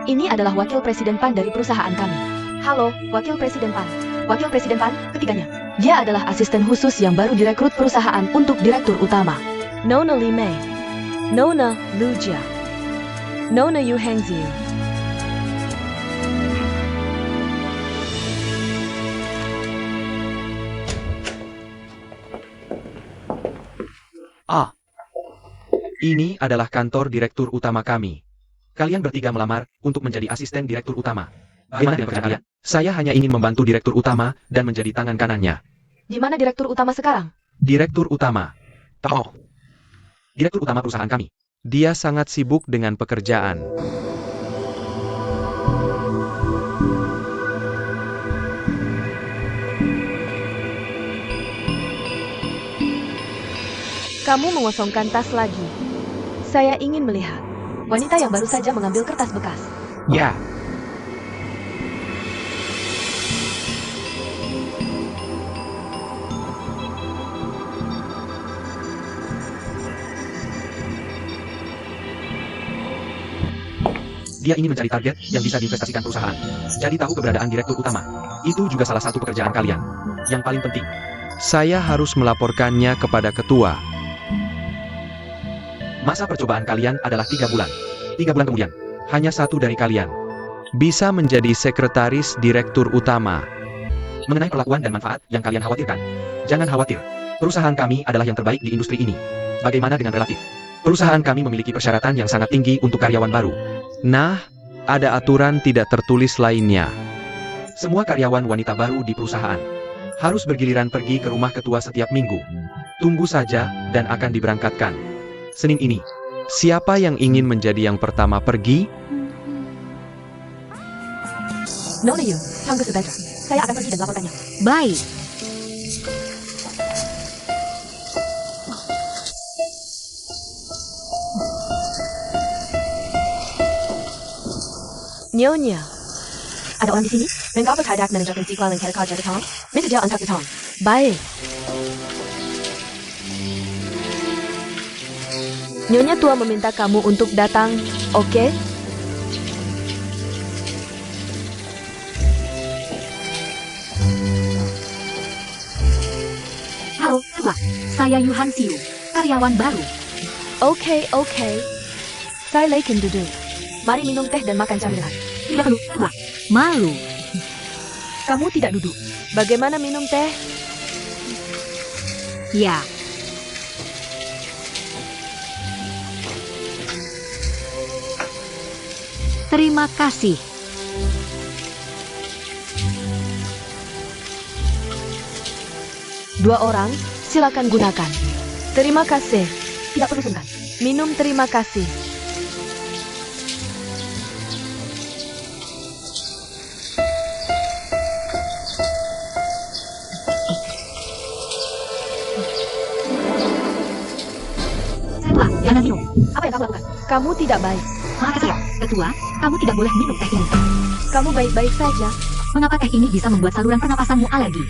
Ini adalah Wakil Presiden PAN dari perusahaan kami. Halo, Wakil Presiden PAN. Wakil Presiden PAN, ketiganya. Dia adalah asisten khusus yang baru direkrut perusahaan untuk direktur utama. Nona Li Mei. Nona Lu Jia. Nona Yu Hengziu. Ini adalah kantor direktur utama kami. Kalian bertiga melamar untuk menjadi asisten direktur utama. Bagaimana dengan pekerjaan kalian? Saya hanya ingin membantu direktur utama dan menjadi tangan kanannya. Di mana direktur utama sekarang? Direktur utama. Direktur utama perusahaan kami. Dia sangat sibuk dengan pekerjaan. Kamu mengosongkan tas lagi. Saya ingin melihat wanita yang baru saja mengambil kertas bekas. Ya. Dia ingin mencari target yang bisa diinvestasikan perusahaan. Jadi tahu keberadaan direktur utama. Itu juga salah satu pekerjaan kalian. Yang paling penting. Saya harus melaporkannya kepada ketua. Masa percobaan kalian adalah 3 bulan. 3 bulan kemudian, hanya satu dari kalian bisa menjadi sekretaris direktur utama. Mengenai perlakuan dan manfaat yang kalian khawatirkan, jangan khawatir. Perusahaan kami adalah yang terbaik di industri ini. Bagaimana dengan relatif? Perusahaan kami memiliki persyaratan yang sangat tinggi untuk karyawan baru. Nah, ada aturan tidak tertulis lainnya. Semua karyawan wanita baru di perusahaan harus bergiliran pergi ke rumah ketua setiap minggu. Tunggu saja dan akan diberangkatkan Senin ini. Siapa yang ingin menjadi yang pertama pergi? Nona Yu, tunggu sebentar. Saya akan pergi dan laporkannya. Baik. Nyonya. Ada orang di sini? Mengapa tidak menunjukkan sikap yang kerja di tahun? Minta dia untuk tahun. Baik. Nyonya tua meminta kamu untuk datang, oke? Halo, Tua. Saya Yu Hangxiu, karyawan baru. Oke. Silakan duduk. Mari minum teh dan makan camilan. Tidak perlu, Tua. Malu. Kamu tidak duduk. Bagaimana minum teh? Ya. Terima kasih. Dua orang, silakan gunakan. Terima kasih. Tidak perlu sungkan. Minum terima kasih. Tua, jangan minum. Apa yang kamu lakukan? Kamu tidak baik. Maafkan saya, Ketua. Kamu tidak boleh minum teh ini. Kamu baik-baik saja. Mengapa teh ini bisa membuat saluran pernapasanmu alergi?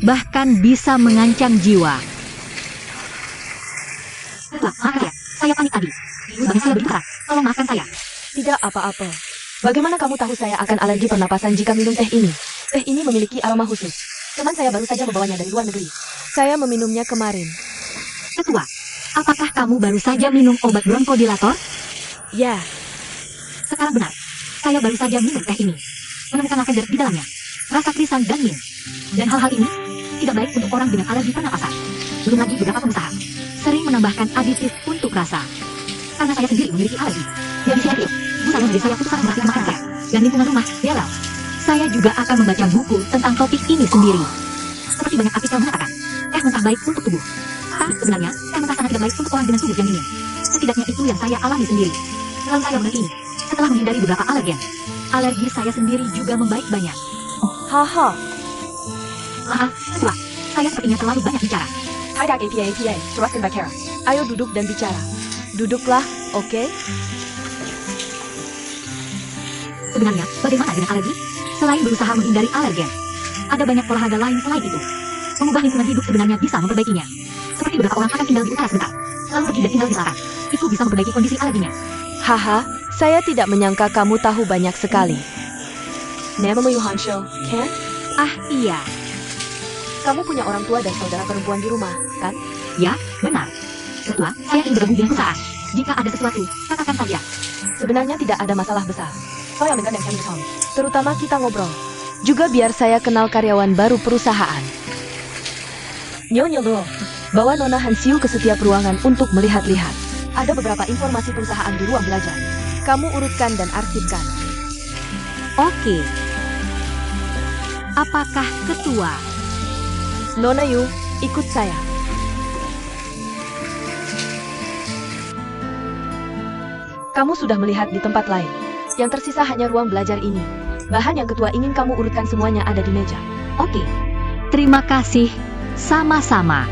Bahkan bisa mengancam jiwa. Ketua, maafkan saya panik tadi. Bagi saya berbicara, tolong maafkan saya. Tidak apa-apa. Bagaimana kamu tahu saya akan alergi pernapasan jika minum teh ini? Teh ini memiliki aroma khusus. Teman saya baru saja membawanya dari luar negeri. Saya meminumnya kemarin. Ketua, apakah kamu baru saja minum obat bronkodilator? Ya, Sekarang benar, saya baru saja minum teh ini. Menemukan lavender di dalamnya, rasa krisan dan mint. Dan hal-hal ini tidak baik untuk orang dengan alergi pernapasan. Belum lagi beberapa pengusaha sering menambahkan aditif untuk rasa. Karena saya sendiri memiliki alergi. Jadi siap saya menjadi saya putuskan memperhatikan makanan saya. Dan lingkungan rumah, dialah. Saya juga akan membaca buku tentang topik ini sendiri. Seperti banyak artikel mengatakan, teh mentah baik untuk tubuh. Tapi sebenarnya, teh mentah sangat tidak baik untuk orang dengan tubuh yang dingin. Setidaknya itu yang saya alami sendiri. Lalu saya mengerti, setelah menghindari beberapa alergen, alergi saya sendiri juga membaik banyak. haha. Maaf, Ketua, saya sepertinya terlalu banyak bicara. Tidak apa, teruskan bicara. Ayo duduk dan bicara. Duduklah, oke? Sebenarnya, bagaimana dengan alergi? Selain berusaha menghindari alergen, ada banyak olahraga lain selain itu. Mengubah lingkungan hidup sebenarnya bisa memperbaikinya. Seperti beberapa orang akan tinggal di utara sebentar, lalu pergi dan tinggal di selatan. Itu bisa memperbaiki kondisi alerginya. Haha, Saya tidak menyangka kamu tahu banyak sekali. Namamu Yuhansho, kan? Ah iya, Kamu punya orang tua dan saudara perempuan di rumah, kan? ya, benar. Ketua, saya ingin bergabung dengan perusahaan. Jika ada sesuatu, katakan saja. Sebenarnya tidak ada masalah besar. Saya mendengar yang kami terutama kita ngobrol. Juga biar saya kenal karyawan baru perusahaan. Nyonya Lo, bawa Nona Hansiu ke setiap ruangan untuk melihat-lihat. Ada beberapa informasi perusahaan di ruang belajar. Kamu urutkan dan arsipkan. Oke. Apakah ketua? Nona Yu, ikut saya. Kamu sudah melihat di tempat lain. Yang tersisa hanya ruang belajar ini. Bahan yang ketua ingin kamu urutkan semuanya ada di meja. Oke. Terima kasih. Sama-sama.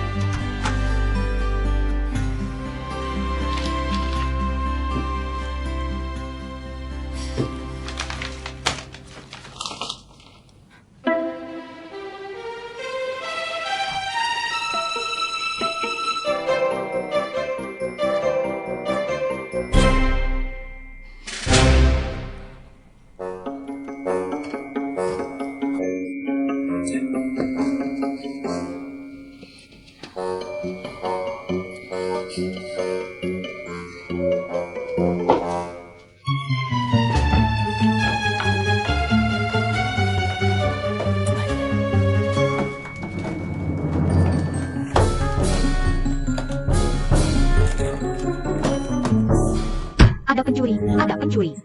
Ada pencuri.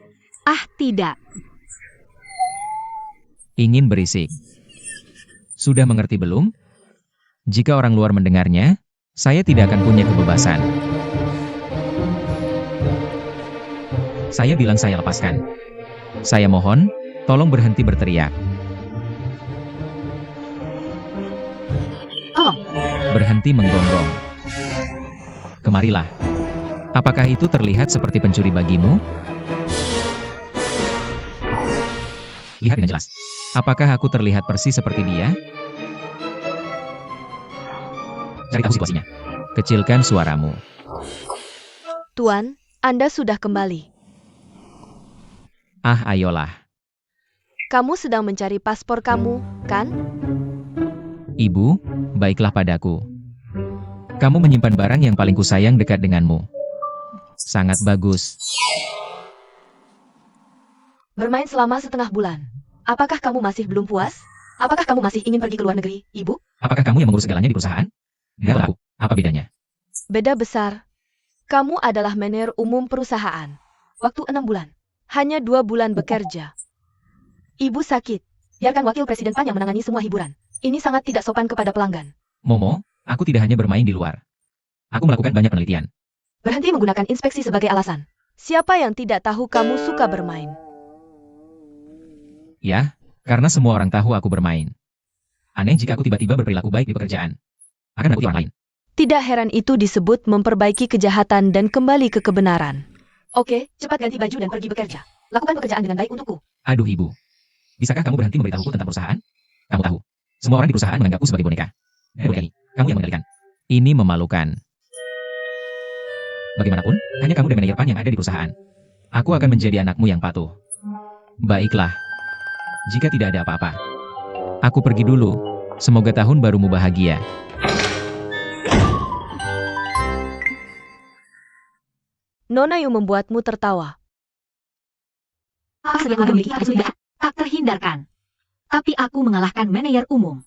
Ah, tidak. Ingin berisik. Sudah mengerti belum? Jika orang luar mendengarnya, saya tidak akan punya kebebasan. Saya bilang saya lepaskan. Saya mohon, tolong berhenti berteriak. Tolong. Berhenti menggonggong. Kemarilah. Apakah itu terlihat seperti pencuri bagimu? Lihat dengan jelas. Apakah aku terlihat persis seperti dia? Cari tahu situasinya. Kecilkan suaramu. Tuan, Anda sudah kembali. Ah, ayolah. Kamu sedang mencari paspor kamu, kan? Ibu, baiklah padaku. Kamu menyimpan barang yang paling kusayang dekat denganmu. Sangat bagus. Bermain selama setengah bulan. Apakah kamu masih belum puas? Apakah kamu masih ingin pergi ke luar negeri, Ibu? Apakah kamu yang mengurus segalanya di perusahaan? Dengarlah aku. Apa bedanya? Beda besar. Kamu adalah manajer umum perusahaan. Waktu 6 bulan. Hanya 2 bulan bekerja. Ibu sakit. Biarkan wakil presiden Pan yang menangani semua hiburan. Ini sangat tidak sopan kepada pelanggan. Momo, aku tidak hanya bermain di luar. Aku melakukan banyak penelitian. Berhenti menggunakan inspeksi sebagai alasan. Siapa yang tidak tahu kamu suka bermain? Ya, karena semua orang tahu aku bermain. Aneh jika aku tiba-tiba berperilaku baik di pekerjaan. Akan menakuti orang lain. Tidak heran itu disebut memperbaiki kejahatan dan kembali ke kebenaran. Oke, cepat ganti baju dan pergi bekerja. Lakukan pekerjaan dengan baik untukku. Aduh ibu. Bisakah kamu berhenti memberitahuku tentang perusahaan? Kamu tahu. Semua orang di perusahaan menganggapku sebagai boneka. Boneka ini, kamu yang mengendalikan. Ini memalukan. Bagaimanapun, hanya kamu dan manajer Pan yang ada di perusahaan. Aku akan menjadi anakmu yang patuh. Baiklah. Jika tidak ada apa-apa. Aku pergi dulu. Semoga tahun barumu bahagia. Nona Yu membuatmu tertawa. Apa sedang memiliki kesulitan? Tak terhindarkan. Tapi aku mengalahkan manajer umum.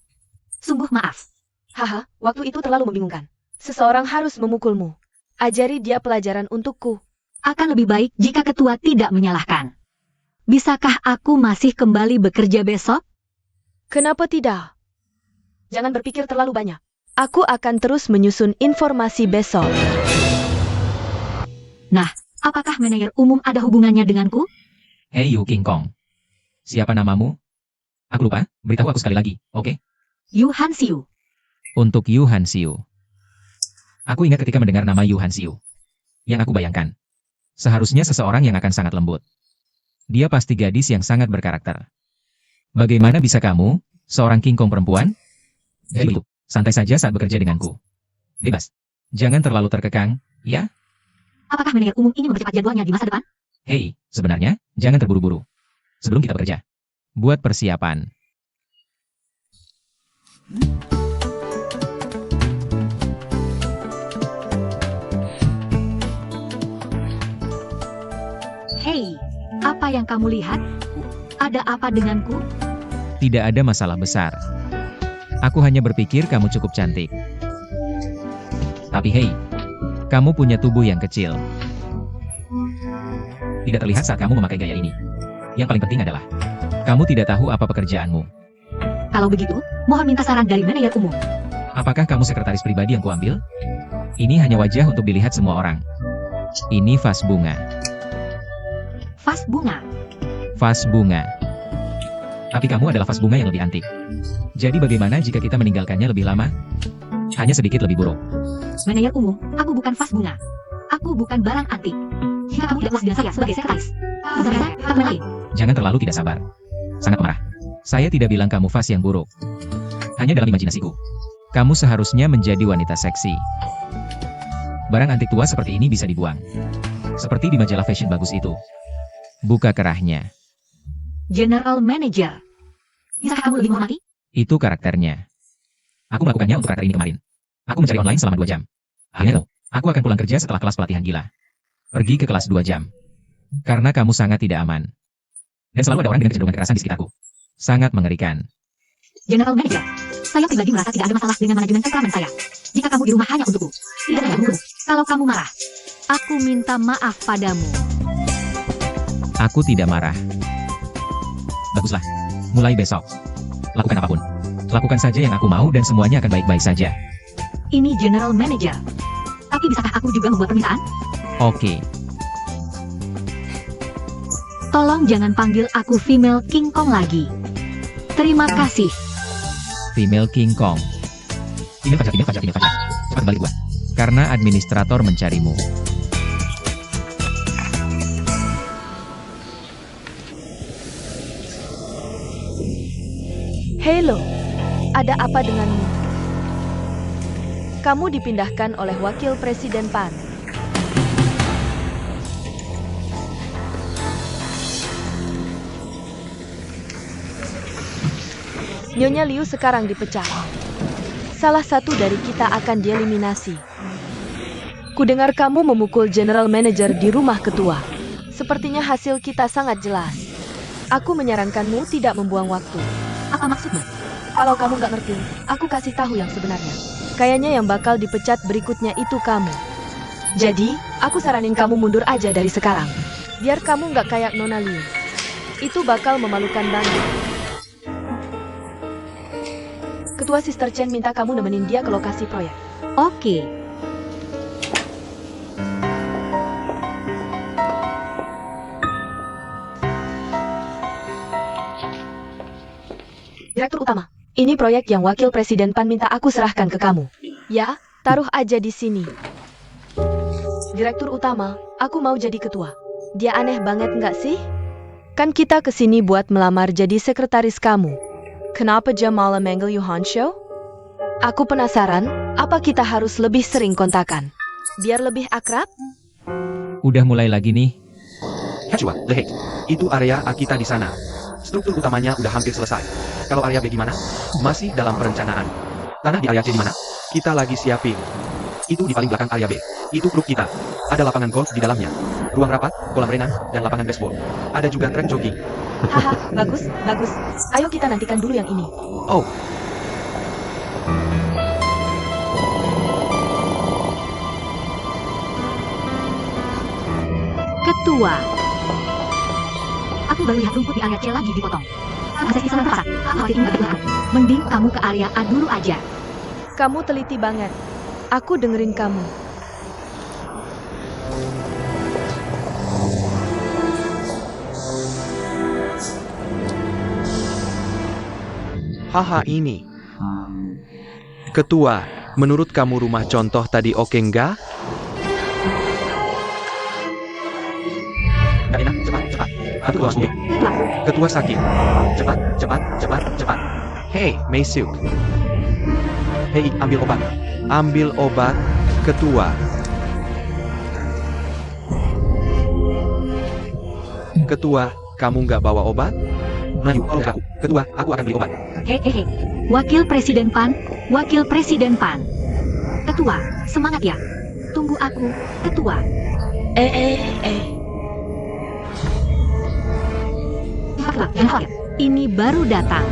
Sungguh maaf. Haha, waktu itu terlalu membingungkan. Seseorang harus memukulmu. Ajari dia pelajaran untukku. Akan lebih baik jika ketua tidak menyalahkan. Bisakah aku masih kembali bekerja besok? Kenapa tidak? Jangan berpikir terlalu banyak. Aku akan terus menyusun informasi besok. Nah, apakah manajer umum ada hubungannya denganku? Hei Yu King Kong. Siapa namamu? Aku lupa, beritahu aku sekali lagi, oke? Yu Hansiu. Untuk Yu Hansiu. Aku ingat ketika mendengar nama Yu Hansiu. Yang aku bayangkan. Seharusnya seseorang yang akan sangat lembut. Dia pasti gadis yang sangat berkarakter. Bagaimana bisa kamu, seorang King Kong perempuan? Jadi itu, santai saja saat bekerja denganku. Bebas. Jangan terlalu terkekang, ya? Apakah manajer umum ingin mempercepat jadwalnya di masa depan? Hei, sebenarnya, jangan terburu-buru. Sebelum kita bekerja, buat persiapan. Hei, apa yang kamu lihat? Ada apa denganku? Tidak ada masalah besar. Aku hanya berpikir kamu cukup cantik. Tapi hei, kamu punya tubuh yang kecil. Tidak terlihat saat kamu memakai gaya ini. Yang paling penting adalah, kamu tidak tahu apa pekerjaanmu. Kalau begitu, mohon minta saran dari manajer umum. Apakah kamu sekretaris pribadi yang kuambil? Ini hanya wajah untuk dilihat semua orang. Ini vas bunga. Vas bunga. Vas bunga. Tapi kamu adalah vas bunga yang lebih antik. Jadi bagaimana jika kita meninggalkannya lebih lama? Hanya sedikit lebih buruk. Manajer umum, aku bukan vas bunga. Aku bukan barang antik. Jika kamu tidak puas dengan saya sebagai sekretaris, sebenarnya kamu lain. Jangan terlalu tidak sabar. Sangat marah. Saya tidak bilang kamu vas yang buruk. Hanya dalam imajinasiku. Kamu seharusnya menjadi wanita seksi. Barang antik tua seperti ini bisa dibuang. Seperti di majalah fashion bagus itu. Buka kerahnya. General Manager. Bisakah kamu lebih menghormati? Itu karakternya. Aku melakukannya untuk karakter ini kemarin. Aku mencari online selama 2 jam. Akhirnya, aku akan pulang kerja setelah kelas pelatihan gila. Pergi ke kelas 2 jam. Karena kamu sangat tidak aman. Dan selalu ada orang dengan kecenderungan kekerasan di sekitarku. Sangat mengerikan. General Manager, saya pribadi merasa tidak ada masalah dengan manajemen temperamen saya. Jika kamu di rumah hanya untukku, tidak ada untukku. Kalau kamu marah, aku minta maaf padamu. Aku tidak marah. Baguslah. Mulai besok. Lakukan apapun. Lakukan saja yang aku mau dan semuanya akan baik-baik saja. Ini General Manager. Tapi bisakah aku juga membuat permintaan? Oke. Tolong jangan panggil aku female King Kong lagi. Terima kasih. Female King Kong. Email fajar. Cepat balik gua. Karena administrator mencarimu. Hello, ada apa denganmu? Kamu dipindahkan oleh Wakil Presiden Pan. Nyonya Liu sekarang dipecat. Salah satu dari kita akan dieliminasi. Kudengar kamu memukul General Manager di rumah ketua. Sepertinya hasil kita sangat jelas. Aku menyarankanmu tidak membuang waktu. Apa maksudmu? Kalau kamu nggak ngerti, aku kasih tahu yang sebenarnya. Kayaknya yang bakal dipecat berikutnya itu kamu. Jadi, aku saranin kamu mundur aja dari sekarang. Biar kamu nggak kayak Nona Liu. Itu bakal memalukan banget. Ketua Sister Chen minta kamu nemenin dia ke lokasi proyek. Oke. Direktur Utama, ini proyek yang Wakil Presiden Pan minta aku serahkan ke kamu. Ya, taruh aja di sini. Direktur Utama, aku mau jadi ketua. Dia aneh banget nggak sih? Kan kita kesini buat melamar jadi sekretaris kamu. Kenapa dia malah manggil Yuhan Show? Aku penasaran, apa kita harus lebih sering kontakan? Biar lebih akrab? Udah mulai lagi nih. Hachua, The Hague. Itu area A kita di sana. Struktur utamanya udah hampir selesai. Kalau area B gimana? Masih dalam perencanaan. Tanah di area C di mana? Kita lagi siapin. Itu di paling belakang area B. Itu grup kita. Ada lapangan golf di dalamnya. Ruang rapat, kolam renang, dan lapangan baseball. Ada juga trek jogging. Haha, bagus, bagus. Ayo kita nantikan dulu yang ini. Oh, Ketua. Aku baru lihat rumput di area C lagi dipotong. Ada sisa pasar. Aku khawatir nggak berlaku. Mending kamu ke area A dulu aja. Kamu teliti banget. Aku dengerin kamu. haha ini. Ketua, menurut kamu rumah contoh tadi oke nggak? Nggak enak, cepat. Ketua sakit. Ketua sakit. Cepat. Hei, Mei Siuk. Hei, ambil obat. Ambil obat, ketua. Ketua, kamu nggak bawa obat? Nona Yu, tolong aku. Ketua, aku akan beli obat. Hehehe. Wakil Presiden Pan, Wakil Presiden Pan. Ketua, semangat ya. Tunggu aku, Ketua. Jangan khawatir. Ini baru datang.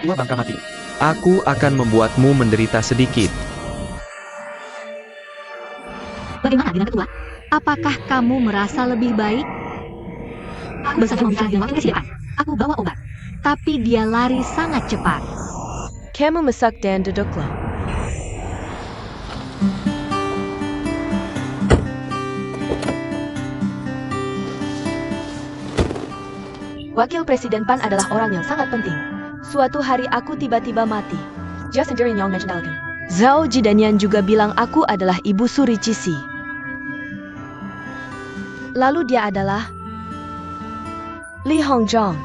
Ketua bangka mati. Aku akan membuatmu menderita sedikit. Bagaimana dengan Ketua? Apakah kamu merasa lebih baik? Aku baru saja membicara dengan wakil presiden. Aku bawa obat. Tapi dia lari sangat cepat. Kamu masak dan duduklah. Wakil Presiden Pan adalah orang yang sangat penting. Suatu hari aku tiba-tiba mati. Just sendiri yang mengenalkan. Zhao Jidanian juga bilang aku adalah ibu suri Cisi. Lalu dia adalah Li Hongzhang.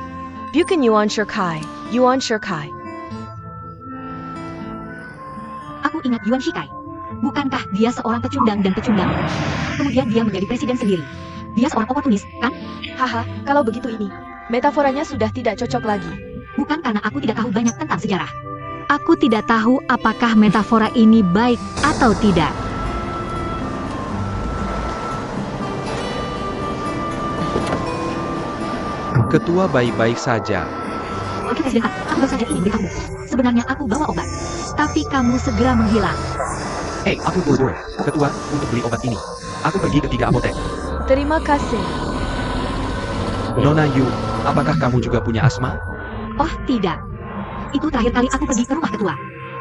Bukan Yuan Shikai. Yuan Shikai. Aku ingat Yuan Shikai. Bukankah dia seorang pecundang dan pecundang? Kemudian dia menjadi presiden sendiri. Dia seorang oportunis, kan? Haha, kalau begitu ini. Metaforanya sudah tidak cocok lagi. Bukan karena aku tidak tahu banyak tentang sejarah. Aku tidak tahu apakah metafora ini baik atau tidak. Ketua baik-baik saja. Wakil Presiden Pan, aku baru saja ingin beritahu. Sebenarnya aku bawa obat. Tapi kamu segera menghilang. Aku buru-buru. Ketua, untuk beli obat ini. Aku pergi ke 3 apotek. Terima kasih. Nona Yu, apakah kamu juga punya asma? Oh, tidak. Itu terakhir kali aku pergi ke rumah ketua.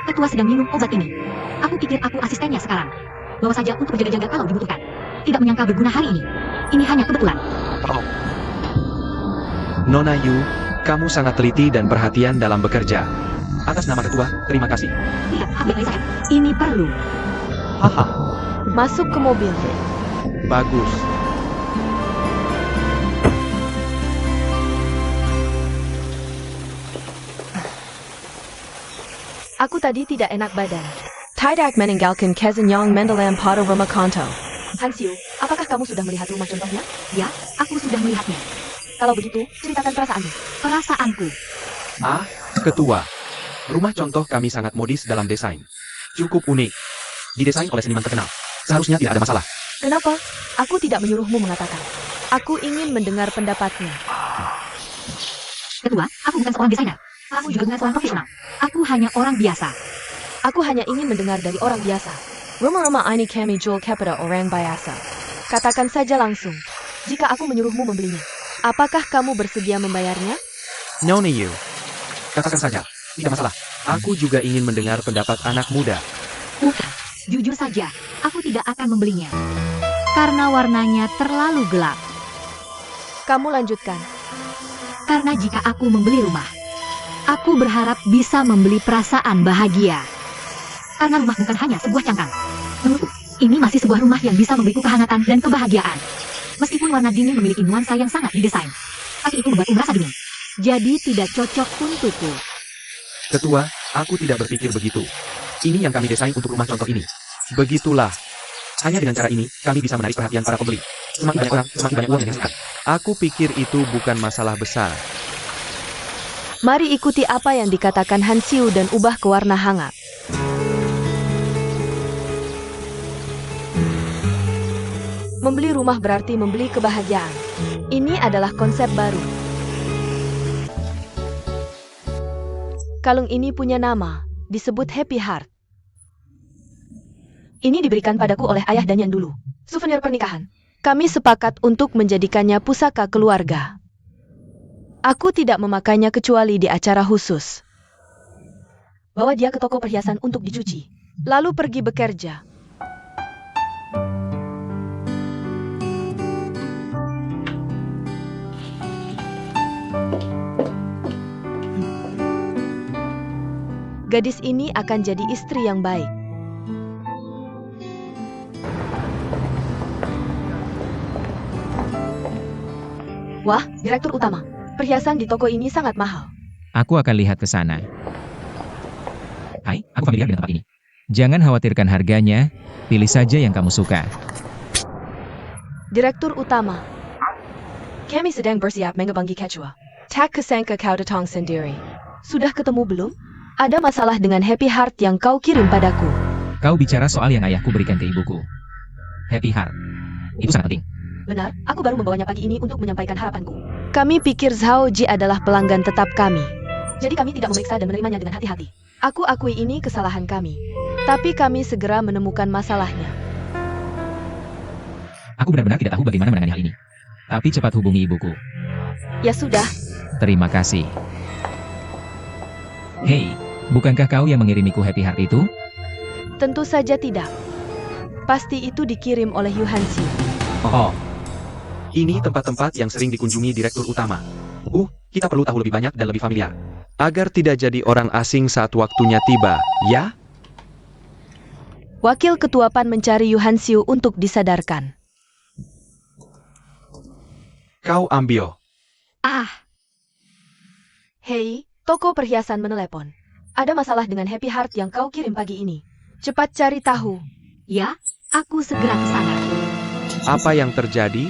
Ketua sedang minum obat ini. Aku pikir aku asistennya sekarang. Bawa saja untuk berjaga-jaga kalau dibutuhkan. Tidak menyangka berguna hari ini. Ini hanya kebetulan. Nona Yu, kamu sangat teliti dan perhatian dalam bekerja. Atas nama ketua, terima kasih. Tidak, baik-baik saja. Ini perlu. Haha, Masuk ke mobil. bagus. Aku tadi tidak enak badan. Tidak meninggalkan Kezenyong Mendalam pada rumah Kanto. Hansiu, apakah kamu sudah melihat rumah contohnya? Ya, aku sudah melihatnya. Kalau begitu, ceritakan perasaanmu. Perasaanku. Ketua. Rumah contoh kami sangat modis dalam desain. Cukup unik. Didesain oleh seniman terkenal. Seharusnya tidak ada masalah. Kenapa? Aku tidak menyuruhmu mengatakan. Aku ingin mendengar pendapatnya. Ketua, aku bukan seorang desainer. Aku juga bukan seorang profesional. Aku hanya orang biasa. Aku hanya ingin mendengar dari orang biasa. Rumah-rumah ini kami jual kepada orang biasa. Katakan saja langsung. Jika aku menyuruhmu membelinya, apakah kamu bersedia membayarnya? Nona Yu. Katakan saja. Tidak masalah. Aku juga ingin mendengar pendapat anak muda. Bukan. Jujur saja, aku tidak akan membelinya. Karena warnanya terlalu gelap. Kamu lanjutkan. Karena jika aku membeli rumah, aku berharap bisa membeli perasaan bahagia. Karena rumah bukan hanya sebuah cangkang. Menurutku, ini masih sebuah rumah yang bisa memberiku kehangatan dan kebahagiaan. Meskipun warna dingin memiliki nuansa yang sangat didesain. Tapi itu membuatku merasa dingin. Jadi tidak cocok untukku. Ketua, aku tidak berpikir begitu. Ini yang kami desain untuk rumah contoh ini. Begitulah. Hanya dengan cara ini, kami bisa menarik perhatian para pembeli. Semakin banyak orang, semakin banyak uang yang dihasilkan. Aku pikir itu bukan masalah besar. Mari ikuti apa yang dikatakan Hansiu dan ubah ke warna hangat. Membeli rumah berarti membeli kebahagiaan. Ini adalah konsep baru. Kalung ini punya nama, disebut Happy Heart. Ini diberikan padaku oleh ayah dan Yan dulu. Souvenir pernikahan. Kami sepakat untuk menjadikannya pusaka keluarga. Aku tidak memakainya kecuali di acara khusus. Bawa dia ke toko perhiasan untuk dicuci. Lalu pergi bekerja. Gadis ini akan jadi istri yang baik. Wah, Direktur Utama. Perhiasan di toko ini sangat mahal. Aku akan lihat ke sana. Hai, aku familiar dengan tempat ini. Jangan khawatirkan harganya, pilih saja yang kamu suka. Direktur Utama. Kami sedang bersiap mengebanggi Quechua. Tak kesangka kau datang sendiri. Sudah ketemu belum? Ada masalah dengan Happy Heart yang kau kirim padaku. Kau bicara soal yang ayahku berikan ke ibuku. Happy Heart. Itu sangat penting. Benar, aku baru membawanya pagi ini untuk menyampaikan harapanku. Kami pikir Zhao Ji adalah pelanggan tetap kami. Jadi kami tidak memeriksa dan menerimanya dengan hati-hati. Aku akui ini kesalahan kami. Tapi kami segera menemukan masalahnya. Aku benar-benar tidak tahu bagaimana menangani hal ini. Tapi cepat hubungi ibuku. Ya sudah, Terima kasih. Hei, bukankah kau yang mengirimiku Happy Heart itu? tentu saja tidak. Pasti itu dikirim oleh Yu Hanxiu. Oh, Ini tempat-tempat yang sering dikunjungi Direktur Utama. Kita perlu tahu lebih banyak dan lebih familiar. Agar tidak jadi orang asing saat waktunya tiba, ya? Wakil Ketua PAN mencari Yu Hanxiu untuk disadarkan. Kau ambil. Hei, toko perhiasan menelepon. Ada masalah dengan Happy Heart yang kau kirim pagi ini. Cepat cari tahu. Ya, aku segera ke sana. Apa yang terjadi?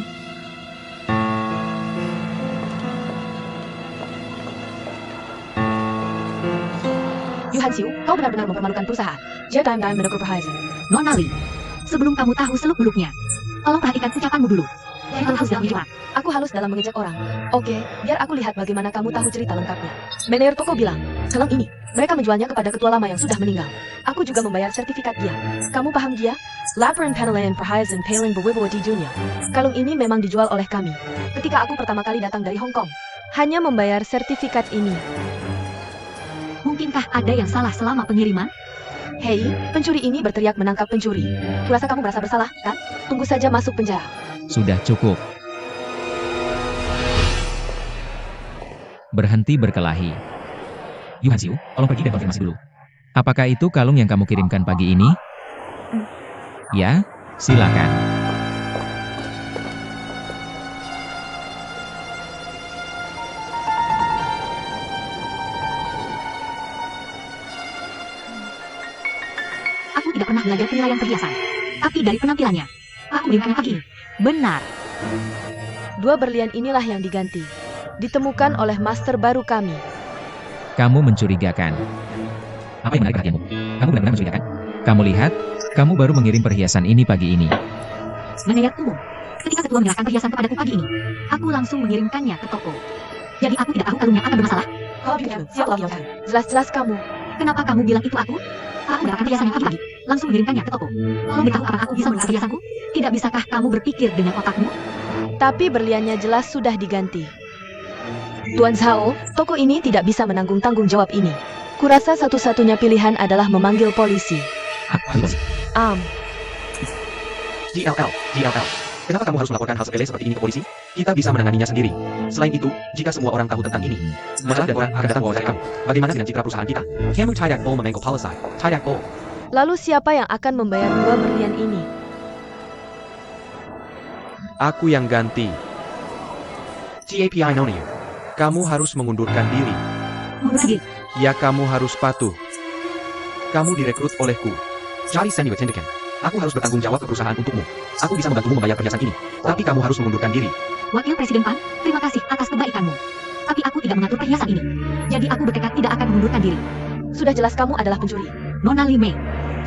Yu Hanxiu, kau benar-benar mempermalukan perusahaan. Jangan menegur perhiasan. Nona Li, sebelum kamu tahu seluk-beluknya, tolong perhatikan ucapanmu dulu. Jangan halus dalam menjawab. Aku halus dalam mengejek orang. Oke, biar aku lihat bagaimana kamu tahu cerita lengkapnya. Manajer toko bilang, kalung ini, mereka menjualnya kepada ketua lama yang sudah meninggal. Aku juga membayar sertifikat dia. Kamu paham dia? Laporan penilaian perhiasan paling berwibawa di dunia. Kalung ini memang dijual oleh kami. Ketika aku pertama kali datang dari Hong Kong, hanya membayar sertifikat ini. Mungkinkah ada yang salah selama pengiriman? Hei, pencuri ini berteriak menangkap pencuri. Kurasa kamu merasa bersalah, kan? Tunggu saja masuk penjara. sudah cukup. Berhenti berkelahi. Yu Hanxiu, tolong pergi dan konfirmasi dulu. Apakah itu kalung yang kamu kirimkan pagi ini? Ya, silakan. Aku tidak pernah belajar penilaian perhiasan. Tapi dari penampilannya, aku mengirimkannya pagi ini. Benar. Dua berlian inilah yang diganti. Ditemukan oleh master baru kami. Kamu mencurigakan. Apa yang menarik perhatianmu? Kamu benar-benar mencurigakan? Kamu lihat, kamu baru mengirim perhiasan ini pagi ini. Manajer umum, ketika ketua menyerahkan perhiasan kepadaku pagi ini, aku langsung mengirimkannya ke toko. Jadi aku tidak tahu kalungnya akan bermasalah. Jelas-jelas kamu. Kenapa kamu bilang itu aku? Aku mendapatkan perhiasannya pagi-pagi, langsung mengirimkannya ke toko. Kamu beritahu apakah aku bisa menukar perhiasanku? Tidak bisakah kamu berpikir dengan otakmu? Tapi berliannya jelas sudah diganti. Tuan Zhao, toko ini tidak bisa menanggung tanggung jawab ini. Kurasa satu-satunya pilihan adalah memanggil polisi. DLL. Kenapa kamu harus melaporkan hal sepele seperti ini ke polisi? Kita bisa menanganinya sendiri. Selain itu, jika semua orang tahu tentang ini, majalah dan orang akan datang wawancara kamu. Bagaimana dengan citra perusahaan kita? Kamu tidak all memengko policy. Tidak all. Lalu siapa yang akan membayar dua berlian ini? Aku yang ganti. TAPI Noniu. Kamu harus mengundurkan diri. Mundur diri. Ya, kamu harus patuh. Kamu direkrut olehku. Jadi seni tindakan. Aku harus bertanggung jawab ke perusahaan untukmu. Aku bisa membantumu membayar perhiasan ini. Tapi kamu harus mengundurkan diri. Wakil Presiden PAN, terima kasih atas kebaikanmu. Tapi aku tidak mengatur perhiasan ini. Jadi aku bertekad tidak akan mengundurkan diri. Sudah jelas kamu adalah pencuri. Nona Li Mei,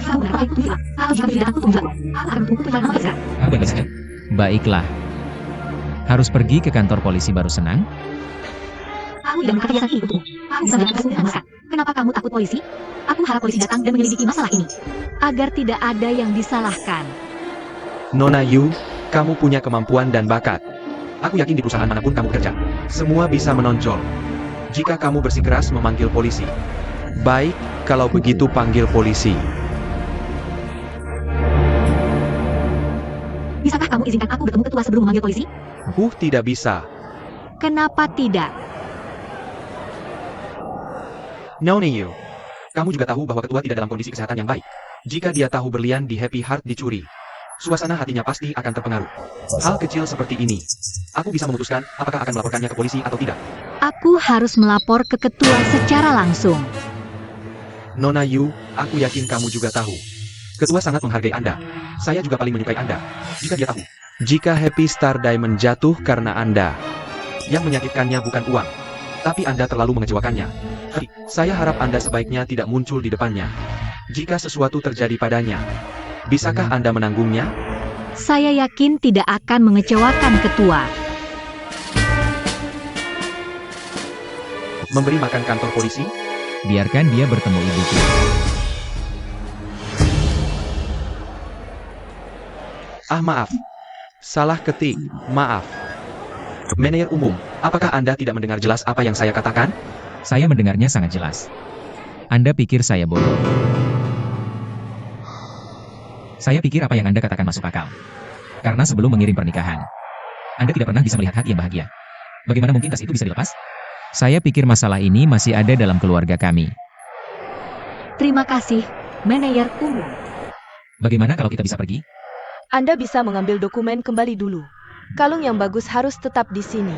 kamu benar itu bilang. Kalau jika tidak aku tunggu, aku akan tunggu perjalanan nama segera. Apa yang saja? Baiklah. Harus pergi ke kantor polisi baru senang? Aku tidak menukar perhiasan ini untukmu. Aku bisa melihat kamu dengan mesra. Kenapa kamu takut polisi? Aku harap polisi datang dan menyelidiki masalah ini. Agar tidak ada yang disalahkan. Nona Yu, kamu punya kemampuan dan bakat. Aku yakin di perusahaan manapun kamu kerja, semua bisa menonjol. Jika kamu bersikeras memanggil polisi. Baik, kalau begitu panggil polisi. Bisakah kamu izinkan aku bertemu ketua sebelum memanggil polisi? Tidak bisa. Kenapa tidak? Nona Yu, kamu juga tahu bahwa ketua tidak dalam kondisi kesehatan yang baik. Jika dia tahu berlian di Happy Heart dicuri, suasana hatinya pasti akan terpengaruh. Hal kecil seperti ini. Aku bisa memutuskan apakah akan melaporkannya ke polisi atau tidak. Aku harus melapor ke ketua secara langsung. Nona Yu, aku yakin kamu juga tahu. Ketua sangat menghargai Anda. Saya juga paling menyukai Anda. Jika dia tahu. Jika Happy Star Diamond jatuh karena Anda. Yang menyakitkannya bukan uang. Tapi Anda terlalu mengecewakannya. Saya harap Anda sebaiknya tidak muncul di depannya. Jika sesuatu terjadi padanya. Bisakah Anda menanggungnya? Saya yakin tidak akan mengecewakan ketua. Memberi makan kantor polisi? Biarkan dia bertemu ibuku. Maaf. Salah ketik, maaf. Manajer umum, apakah Anda tidak mendengar jelas apa yang saya katakan? Saya mendengarnya sangat jelas. Anda pikir saya bodoh? Saya pikir apa yang Anda katakan masuk akal. Karena sebelum mengirim pernikahan, Anda tidak pernah bisa melihat hati yang bahagia. Bagaimana mungkin tas itu bisa dilepas? Saya pikir masalah ini masih ada dalam keluarga kami. Terima kasih, manajer umum. Bagaimana kalau kita bisa pergi? Anda bisa mengambil dokumen kembali dulu. Kalung yang bagus harus tetap di sini.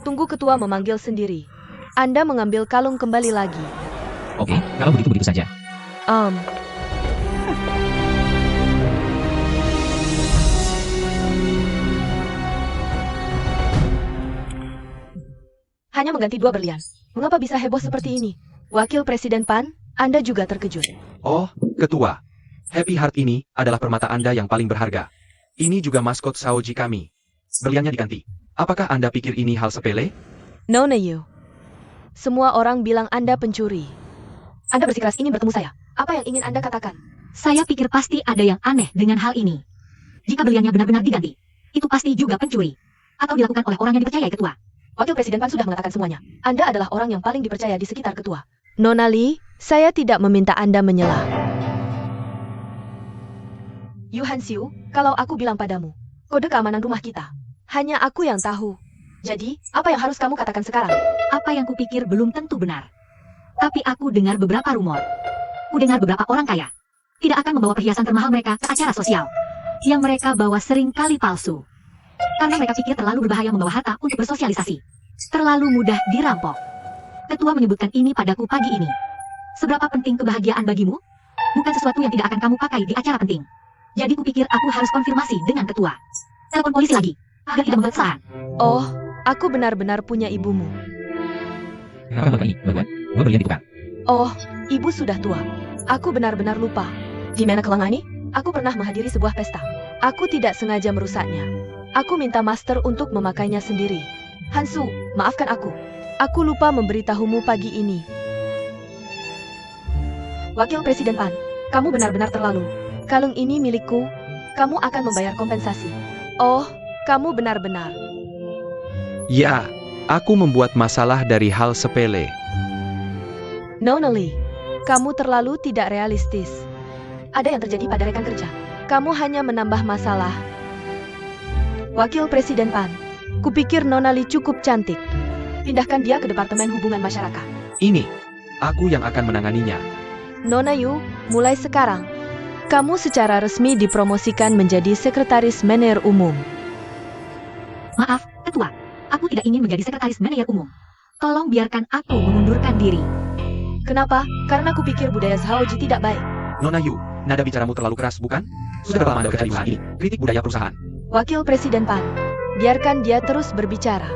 Tunggu ketua memanggil sendiri. Anda mengambil kalung kembali lagi. Oke, kalau begitu saja. Hanya mengganti 2 berlian. Mengapa bisa heboh seperti ini? Wakil Presiden Pan, Anda juga terkejut. Oh, Ketua. Happy Heart ini adalah permata Anda yang paling berharga. Ini juga maskot Saoji kami. Berliannya diganti. Apakah Anda pikir ini hal sepele? Nona Yu. Semua orang bilang Anda pencuri. Anda bersikeras ingin bertemu saya. Apa yang ingin Anda katakan? Saya pikir pasti ada yang aneh dengan hal ini. Jika berliannya benar-benar diganti, itu pasti juga pencuri. Atau dilakukan oleh orang yang dipercayai ketua. Wakil Presiden Pan sudah mengatakan semuanya. Anda adalah orang yang paling dipercaya di sekitar ketua. Nona Lee, saya tidak meminta Anda menyela. Yu Hansiu, kalau aku bilang padamu, kode keamanan rumah kita, hanya aku yang tahu. Jadi, apa yang harus kamu katakan sekarang? Apa yang kupikir belum tentu benar. Tapi aku dengar beberapa rumor. Ku dengar beberapa orang kaya tidak akan membawa perhiasan termahal mereka ke acara sosial. Yang mereka bawa sering kali palsu. Karena mereka pikir terlalu berbahaya membawa harta untuk bersosialisasi. Terlalu mudah dirampok. Ketua menyebutkan ini padaku pagi ini. Seberapa penting kebahagiaan bagimu? Bukan sesuatu yang tidak akan kamu pakai di acara penting. Jadi kupikir aku harus konfirmasi dengan ketua. Telepon polisi lagi, agar tidak membuat kesalahan. Oh, aku benar-benar punya ibumu. Kenapa melakukan ini, Baguan? Gua berlian ditukar. Oh, ibu sudah tua. Aku benar-benar lupa. Di mana Kelangani? Aku pernah menghadiri sebuah pesta. Aku tidak sengaja merusaknya. Aku minta master untuk memakainya sendiri. Hansu, maafkan aku. Aku lupa memberitahumu pagi ini. Wakil Presiden Pan, kamu benar-benar terlalu. Kalung ini milikku. Kamu akan membayar kompensasi. Oh, kamu benar-benar. Ya, aku membuat masalah dari hal sepele. Nona Lee, kamu terlalu tidak realistis. Ada yang terjadi pada rekan kerja. Kamu hanya menambah masalah. Wakil Presiden Pan, kupikir Nona Lee cukup cantik. Pindahkan dia ke Departemen Hubungan Masyarakat. Ini, aku yang akan menanganinya. Nona Yu, mulai sekarang, kamu secara resmi dipromosikan menjadi Sekretaris Manajer Umum. Maaf, ketua. Aku tidak ingin menjadi sekretaris manajer umum. Tolong biarkan aku mengundurkan diri. Kenapa? Karena kupikir budaya Saoji tidak baik. Nona Yu, nada bicaramu terlalu keras, bukan? Sudah berapa lama Anda bekerja di perusahaan ini? Kritik budaya perusahaan. Wakil Presiden Pan, biarkan dia terus berbicara.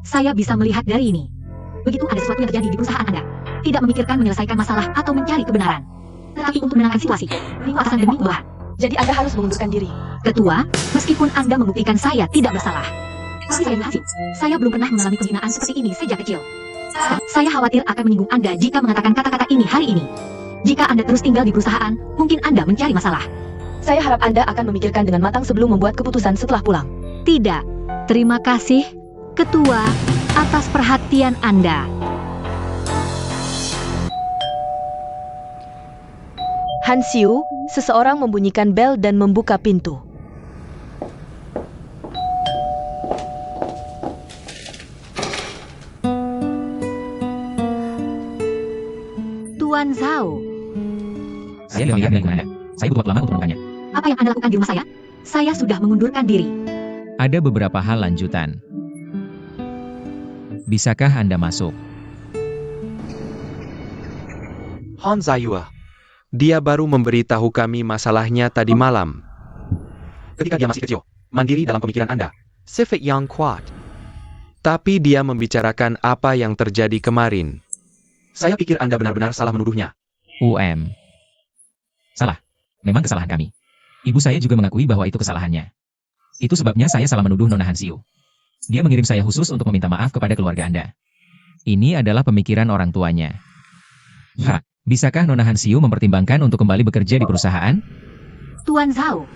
Saya bisa melihat dari ini. Begitu ada sesuatu yang terjadi di perusahaan Anda, tidak memikirkan menyelesaikan masalah atau mencari kebenaran. Tetapi untuk menenangkan situasi, minggu atasan demi bawahan. Jadi Anda harus mengundurkan diri. Ketua, meskipun Anda membuktikan saya tidak bersalah. Tapi saya berhasil. Saya belum pernah mengalami penghinaan seperti ini sejak kecil. Saya khawatir akan menyinggung Anda jika mengatakan kata-kata ini hari ini. Jika Anda terus tinggal di perusahaan, mungkin Anda mencari masalah. Saya harap Anda akan memikirkan dengan matang sebelum membuat keputusan setelah pulang. Tidak. Terima kasih, Ketua, atas perhatian Anda. Hansiu, seseorang membunyikan bel dan membuka pintu. Tuan Zhao, Saya tidak melihat dengan Anda. Saya butuh waktu lama untuk membukanya. Apa yang Anda lakukan di rumah saya? Saya sudah mengundurkan diri. Ada beberapa hal lanjutan. Bisakah Anda masuk? Hon Zayua. Dia baru memberitahu kami masalahnya tadi malam. Ketika dia masih kecil, mandiri dalam pemikiran Anda. Sifat yang kuat. Tapi dia membicarakan apa yang terjadi kemarin. Saya pikir Anda benar-benar salah menuduhnya. Salah. Memang kesalahan kami. Ibu saya juga mengakui bahwa itu kesalahannya. Itu sebabnya saya salah menuduh Nona Hansiu. Dia mengirim saya khusus untuk meminta maaf kepada keluarga Anda. Ini adalah pemikiran orang tuanya. Bisakah Nona Hansiu mempertimbangkan untuk kembali bekerja di perusahaan? Tuan Zhao,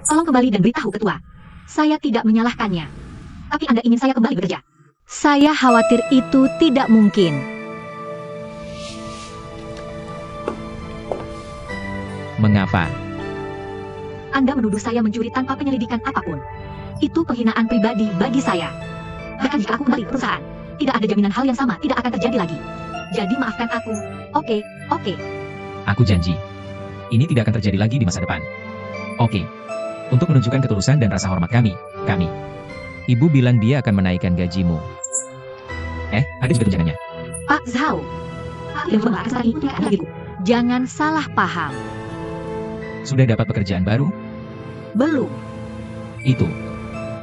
tolong kembali dan beritahu ketua. Saya tidak menyalahkannya. Tapi Anda ingin saya kembali bekerja. Saya khawatir itu tidak mungkin. Mengapa? Anda menuduh saya mencuri tanpa penyelidikan apapun. Itu penghinaan pribadi bagi saya. Bahkan jika aku kembali ke perusahaan, tidak ada jaminan hal yang sama tidak akan terjadi lagi. Jadi maafkan aku. Oke. Aku janji. Ini tidak akan terjadi lagi di masa depan. Oke. Untuk menunjukkan ketulusan dan rasa hormat kami. Ibu bilang dia akan menaikkan gajimu. Ada juga tunjangannya. Pak Zhao, tidak berubah sekarang ini untuk gajiku. Jangan salah paham. Sudah dapat pekerjaan baru? Belum. Itu.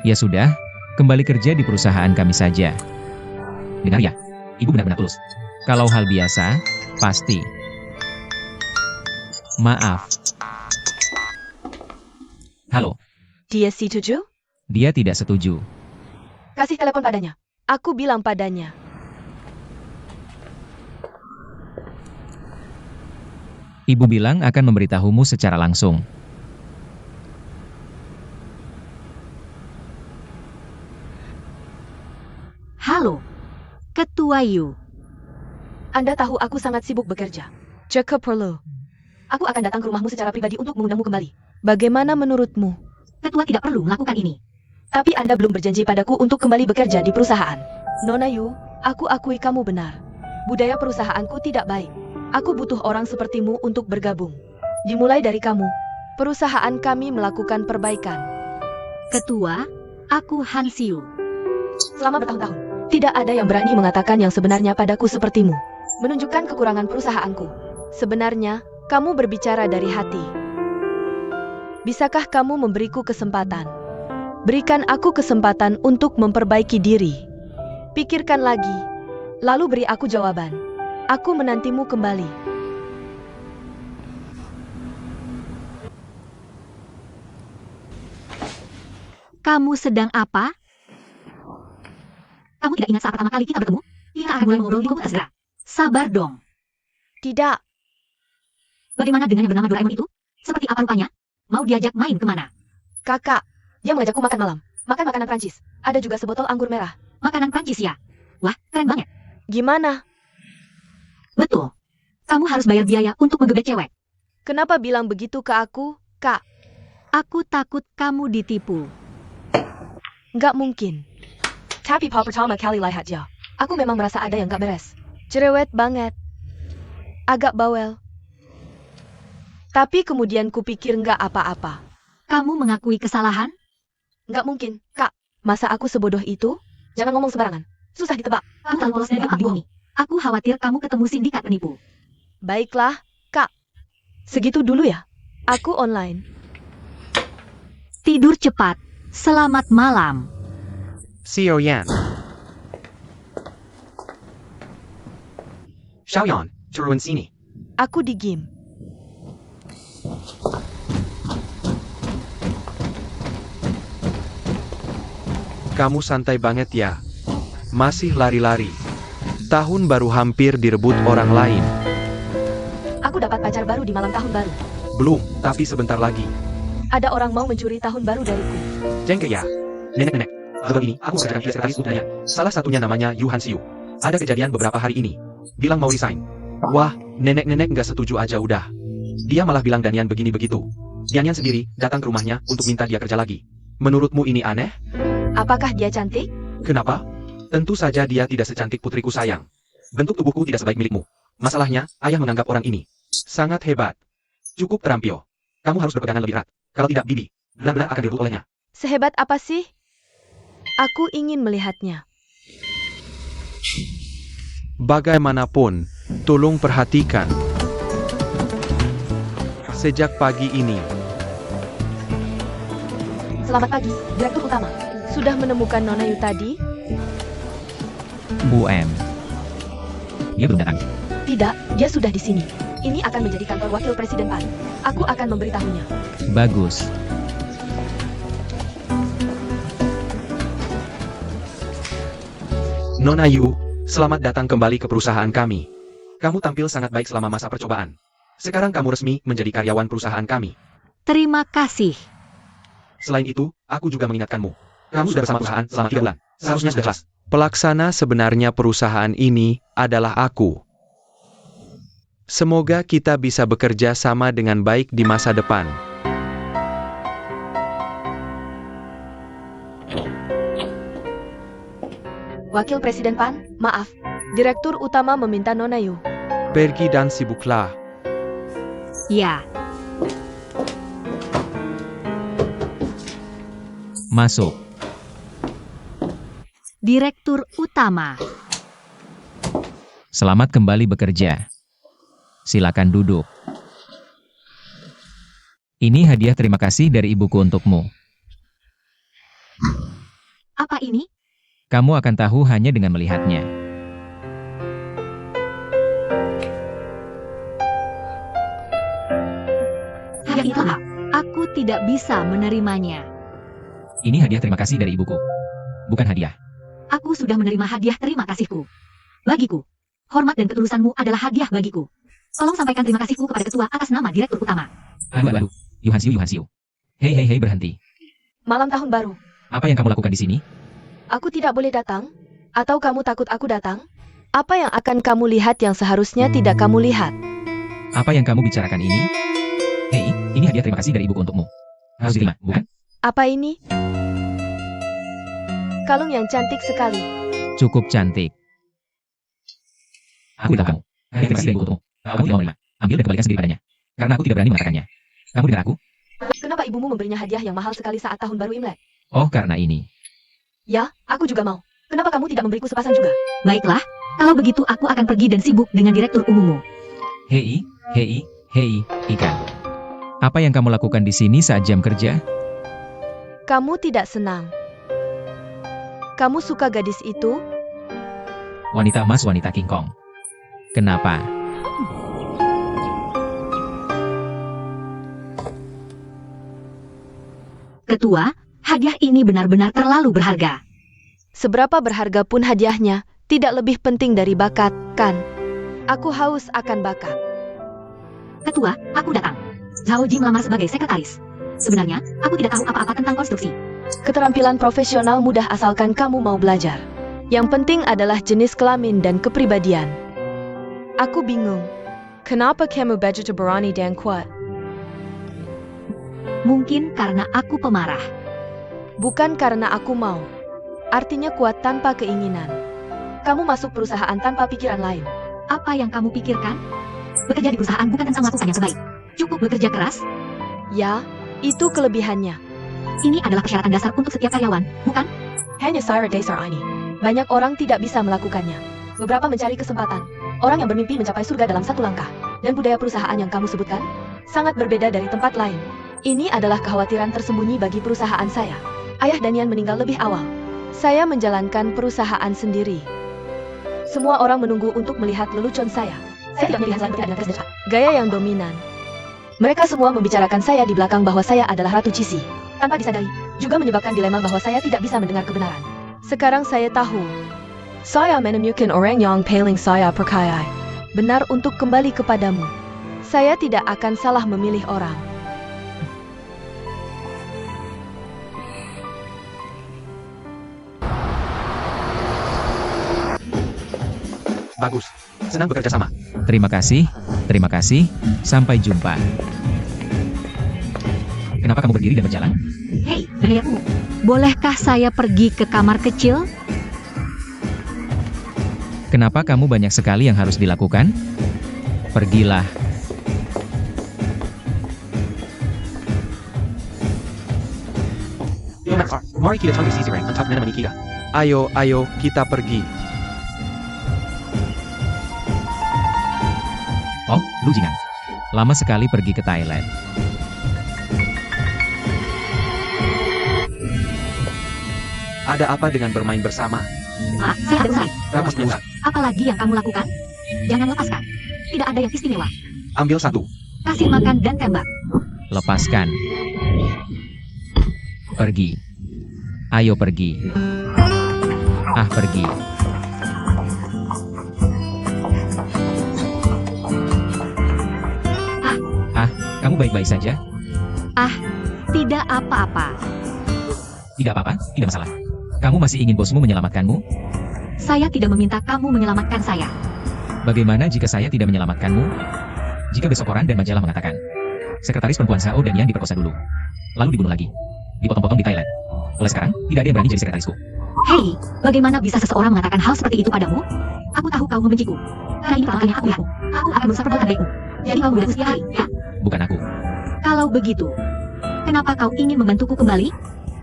Ya sudah, kembali kerja di perusahaan kami saja. Dengar ya, ibu benar-benar tulus. Kalau hal biasa, pasti. Maaf. Halo, Dia setuju? dia tidak setuju. Kasih telepon padanya. Aku bilang padanya. Ibu bilang akan memberitahumu secara langsung. Halo, Ketua Yu. Anda tahu aku sangat sibuk bekerja. Jika perlu, aku akan datang ke rumahmu secara pribadi untuk mengundangmu kembali. Bagaimana menurutmu? Ketua tidak perlu melakukan ini. Tapi Anda belum berjanji padaku untuk kembali bekerja di perusahaan. Nona Yu, aku akui kamu benar. Budaya perusahaanku tidak baik. Aku butuh orang sepertimu untuk bergabung. Dimulai dari kamu. Perusahaan kami melakukan perbaikan. Ketua, aku Hansiu. Selama bertahun-tahun, tidak ada yang berani mengatakan yang sebenarnya padaku sepertimu. Menunjukkan kekurangan perusahaanku. Sebenarnya, kamu berbicara dari hati. Bisakah kamu memberiku kesempatan? Berikan aku kesempatan untuk memperbaiki diri. Pikirkan lagi. Lalu beri aku jawaban. Aku menantimu kembali. Kamu sedang apa? Kamu tidak ingat saat pertama kali kita bertemu? Kita akan mulai mengobrol di komputer segera. Sabar dong. Tidak. Bagaimana dengan yang bernama Doraemon itu? Seperti apa rupanya? Mau diajak main kemana? Kakak, dia mengajakku makan malam. Makan makanan Prancis. Ada juga sebotol anggur merah. Makanan Prancis ya? Wah, keren banget. Gimana? Betul. Kamu harus bayar biaya untuk menggebet cewek. Kenapa bilang begitu ke aku, Kak? Aku takut kamu ditipu. Nggak mungkin. Tapi pertama kali lihat ya. Aku memang merasa ada yang nggak beres. Cerewet banget. Agak bawel. Tapi kemudian kupikir nggak apa-apa. Kamu mengakui kesalahan? Nggak mungkin, Kak. Masa aku sebodoh itu? Jangan ngomong sembarangan. Susah ditebak. Kamu terlalu polos dan gampang dibohongi. Aku khawatir kamu ketemu sindikat penipu. Baiklah, Kak. Segitu dulu ya. Aku online. Tidur cepat. Selamat malam. Xiao Yan. Xiaoyan, turun sini. Aku di game. Kamu santai banget ya. Masih lari-lari. Tahun baru hampir direbut orang lain. Aku dapat pacar baru di malam tahun baru. Belum, tapi sebentar lagi. Ada orang mau mencuri tahun baru dariku. Jengke ya. Nenek-nenek. Baru ini, aku mengerjakan tiga sekretaris untuknya. Salah satunya namanya Yu Hansiu. Ada kejadian beberapa hari ini. Bilang mau resign. Wah, nenek-nenek nggak setuju aja udah. Dia malah bilang Danian begini begitu. Danian sendiri datang ke rumahnya untuk minta dia kerja lagi. Menurutmu ini aneh? Apakah dia cantik? Kenapa? Tentu saja dia tidak secantik putriku sayang. Bentuk tubuhku tidak sebaik milikmu. Masalahnya, ayah menganggap orang ini sangat hebat. Cukup terampil. Kamu harus berpegangan lebih erat. Kalau tidak, Bibi benar-benar akan direbut olehnya. Sehebat apa sih? Aku ingin melihatnya. Bagaimanapun, tolong perhatikan. Sejak pagi ini, Selamat pagi, Direktur Utama. Sudah menemukan Nona Yu tadi? Bu M. Dia belum datang. Tidak, dia sudah di sini. Ini akan menjadi kantor Wakil Presiden Pan. Aku akan memberitahunya. Bagus. Nona Yu, selamat datang kembali ke perusahaan kami. Kamu tampil sangat baik selama masa percobaan. Sekarang kamu resmi menjadi karyawan perusahaan kami. Terima kasih. Selain itu, aku juga mengingatkanmu. Kamu sudah bersama perusahaan selama 3 bulan. Seharusnya sudah jelas. Pelaksana sebenarnya perusahaan ini adalah aku. Semoga kita bisa bekerja sama dengan baik di masa depan. Wakil Presiden Pan, maaf. Direktur Utama meminta Nona Yu. Pergi dan sibuklah. Ya, Masuk. Direktur Utama. Selamat kembali bekerja. Silakan duduk. Ini hadiah terima kasih dari ibuku untukmu. Apa ini? Kamu akan tahu hanya dengan melihatnya. Hadiah itu apa? Aku tidak bisa menerimanya. Ini hadiah terima kasih dari ibuku. Bukan hadiah. Aku sudah menerima hadiah terima kasihku. Bagiku, hormat dan ketulusanmu adalah hadiah bagiku. Tolong sampaikan terima kasihku kepada ketua atas nama Direktur Utama. Aduh. Yuhansiu. Hei, berhenti. Malam tahun baru. Apa yang kamu lakukan di sini? Aku tidak boleh datang? Atau kamu takut aku datang? Apa yang akan kamu lihat yang seharusnya tidak kamu lihat? Apa yang kamu bicarakan ini? Hei, ini hadiah terima kasih dari ibuku untukmu. Harus diterima, bukan? Apa ini? Kalung yang cantik sekali. Cukup cantik. Aku beritahu kamu. Hadiah terima kasih dari ibuku untukmu. Kalau kamu tidak mau menerima, ambil dan kembalikan sendiri padanya. Karena aku tidak berani mengatakannya. Kamu dengar aku? Kenapa ibumu memberinya hadiah yang mahal sekali saat tahun baru Imlek? Oh, karena ini. Ya, aku juga mau. Kenapa kamu tidak memberiku sepasang juga? Baiklah, kalau begitu aku akan pergi dan sibuk dengan Direktur Umummu. Hei, ikan. Apa yang kamu lakukan di sini saat jam kerja? Kamu tidak senang. Kamu suka gadis itu? Wanita emas, wanita King Kong. Kenapa? Ketua, hadiah ini benar-benar terlalu berharga. Seberapa berharga pun hadiahnya, tidak lebih penting dari bakat, kan? Aku haus akan bakat. Ketua, aku datang. Zhao Ji melamar sebagai sekretaris. Sebenarnya, aku tidak tahu apa-apa tentang konstruksi. Keterampilan profesional mudah asalkan kamu mau belajar. Yang penting adalah jenis kelamin dan kepribadian. Aku bingung. Kenapa kamu begitu berani dan kuat? Mungkin karena aku pemarah. Bukan karena aku mau. Artinya kuat tanpa keinginan. Kamu masuk perusahaan tanpa pikiran lain. Apa yang kamu pikirkan? Bekerja di perusahaan bukan tentang melakukan yang terbaik. Cukup bekerja keras. Ya, itu kelebihannya. Ini adalah persyaratan dasar untuk setiap karyawan, bukan? Hanya Sarah Dasar ini. Banyak orang tidak bisa melakukannya. Beberapa mencari kesempatan. Orang yang bermimpi mencapai surga dalam satu langkah. Dan budaya perusahaan yang kamu sebutkan sangat berbeda dari tempat lain. Ini adalah kekhawatiran tersembunyi bagi perusahaan saya. Ayah Danian meninggal lebih awal. Saya menjalankan perusahaan sendiri. Semua orang menunggu untuk melihat lelucon saya. Saya tidak melihat selain berada dan dekat. Gaya yang dominan. Mereka semua membicarakan saya di belakang bahwa saya adalah Ratu Cisi. Tanpa disadari, juga menyebabkan dilema bahwa saya tidak bisa mendengar kebenaran. Sekarang saya tahu. Saya menemukan orang yang paling saya percaya. Benar untuk kembali kepadamu. Saya tidak akan salah memilih orang. Bagus. Senang bekerja sama. Terima kasih. Sampai jumpa. Kenapa kamu berdiri dan berjalan? Hei, gerayaku. Bolehkah saya pergi ke kamar kecil? Kenapa kamu banyak sekali yang harus dilakukan? Pergilah. Mari kita cari sisi rank untuk menemani kita. Ayo, kita pergi. Oh, Lu Jingan. Lama sekali pergi ke Thailand. Ada apa dengan bermain bersama? Maaf, saya ada urusan. Ramas menyusah. Apalagi yang kamu lakukan? Jangan lepaskan. Tidak ada yang istimewa. Ambil satu. Kasih makan dan tembak. Lepaskan. Pergi. Ayo pergi. Ah, pergi. Kamu baik-baik saja? Tidak apa-apa. Tidak apa-apa, tidak masalah. Kamu masih ingin bosmu menyelamatkanmu? Saya tidak meminta kamu menyelamatkan saya. Bagaimana jika saya tidak menyelamatkanmu? Jika besok koran dan majalah mengatakan, sekretaris perempuan Sao dan Yan diperkosa dulu, lalu dibunuh lagi, dipotong-potong di Thailand. Mulai sekarang, tidak ada yang berani jadi sekretarisku. Hei, bagaimana bisa seseorang mengatakan hal seperti itu padamu? Aku tahu kau membenciku. Karena ini perlakuannya aku yaku. Aku akan berusaha perbuatan baikmu. Jadi kau muda usia hari, ya? Bukan aku. Kalau begitu, kenapa kau ingin membantuku kembali?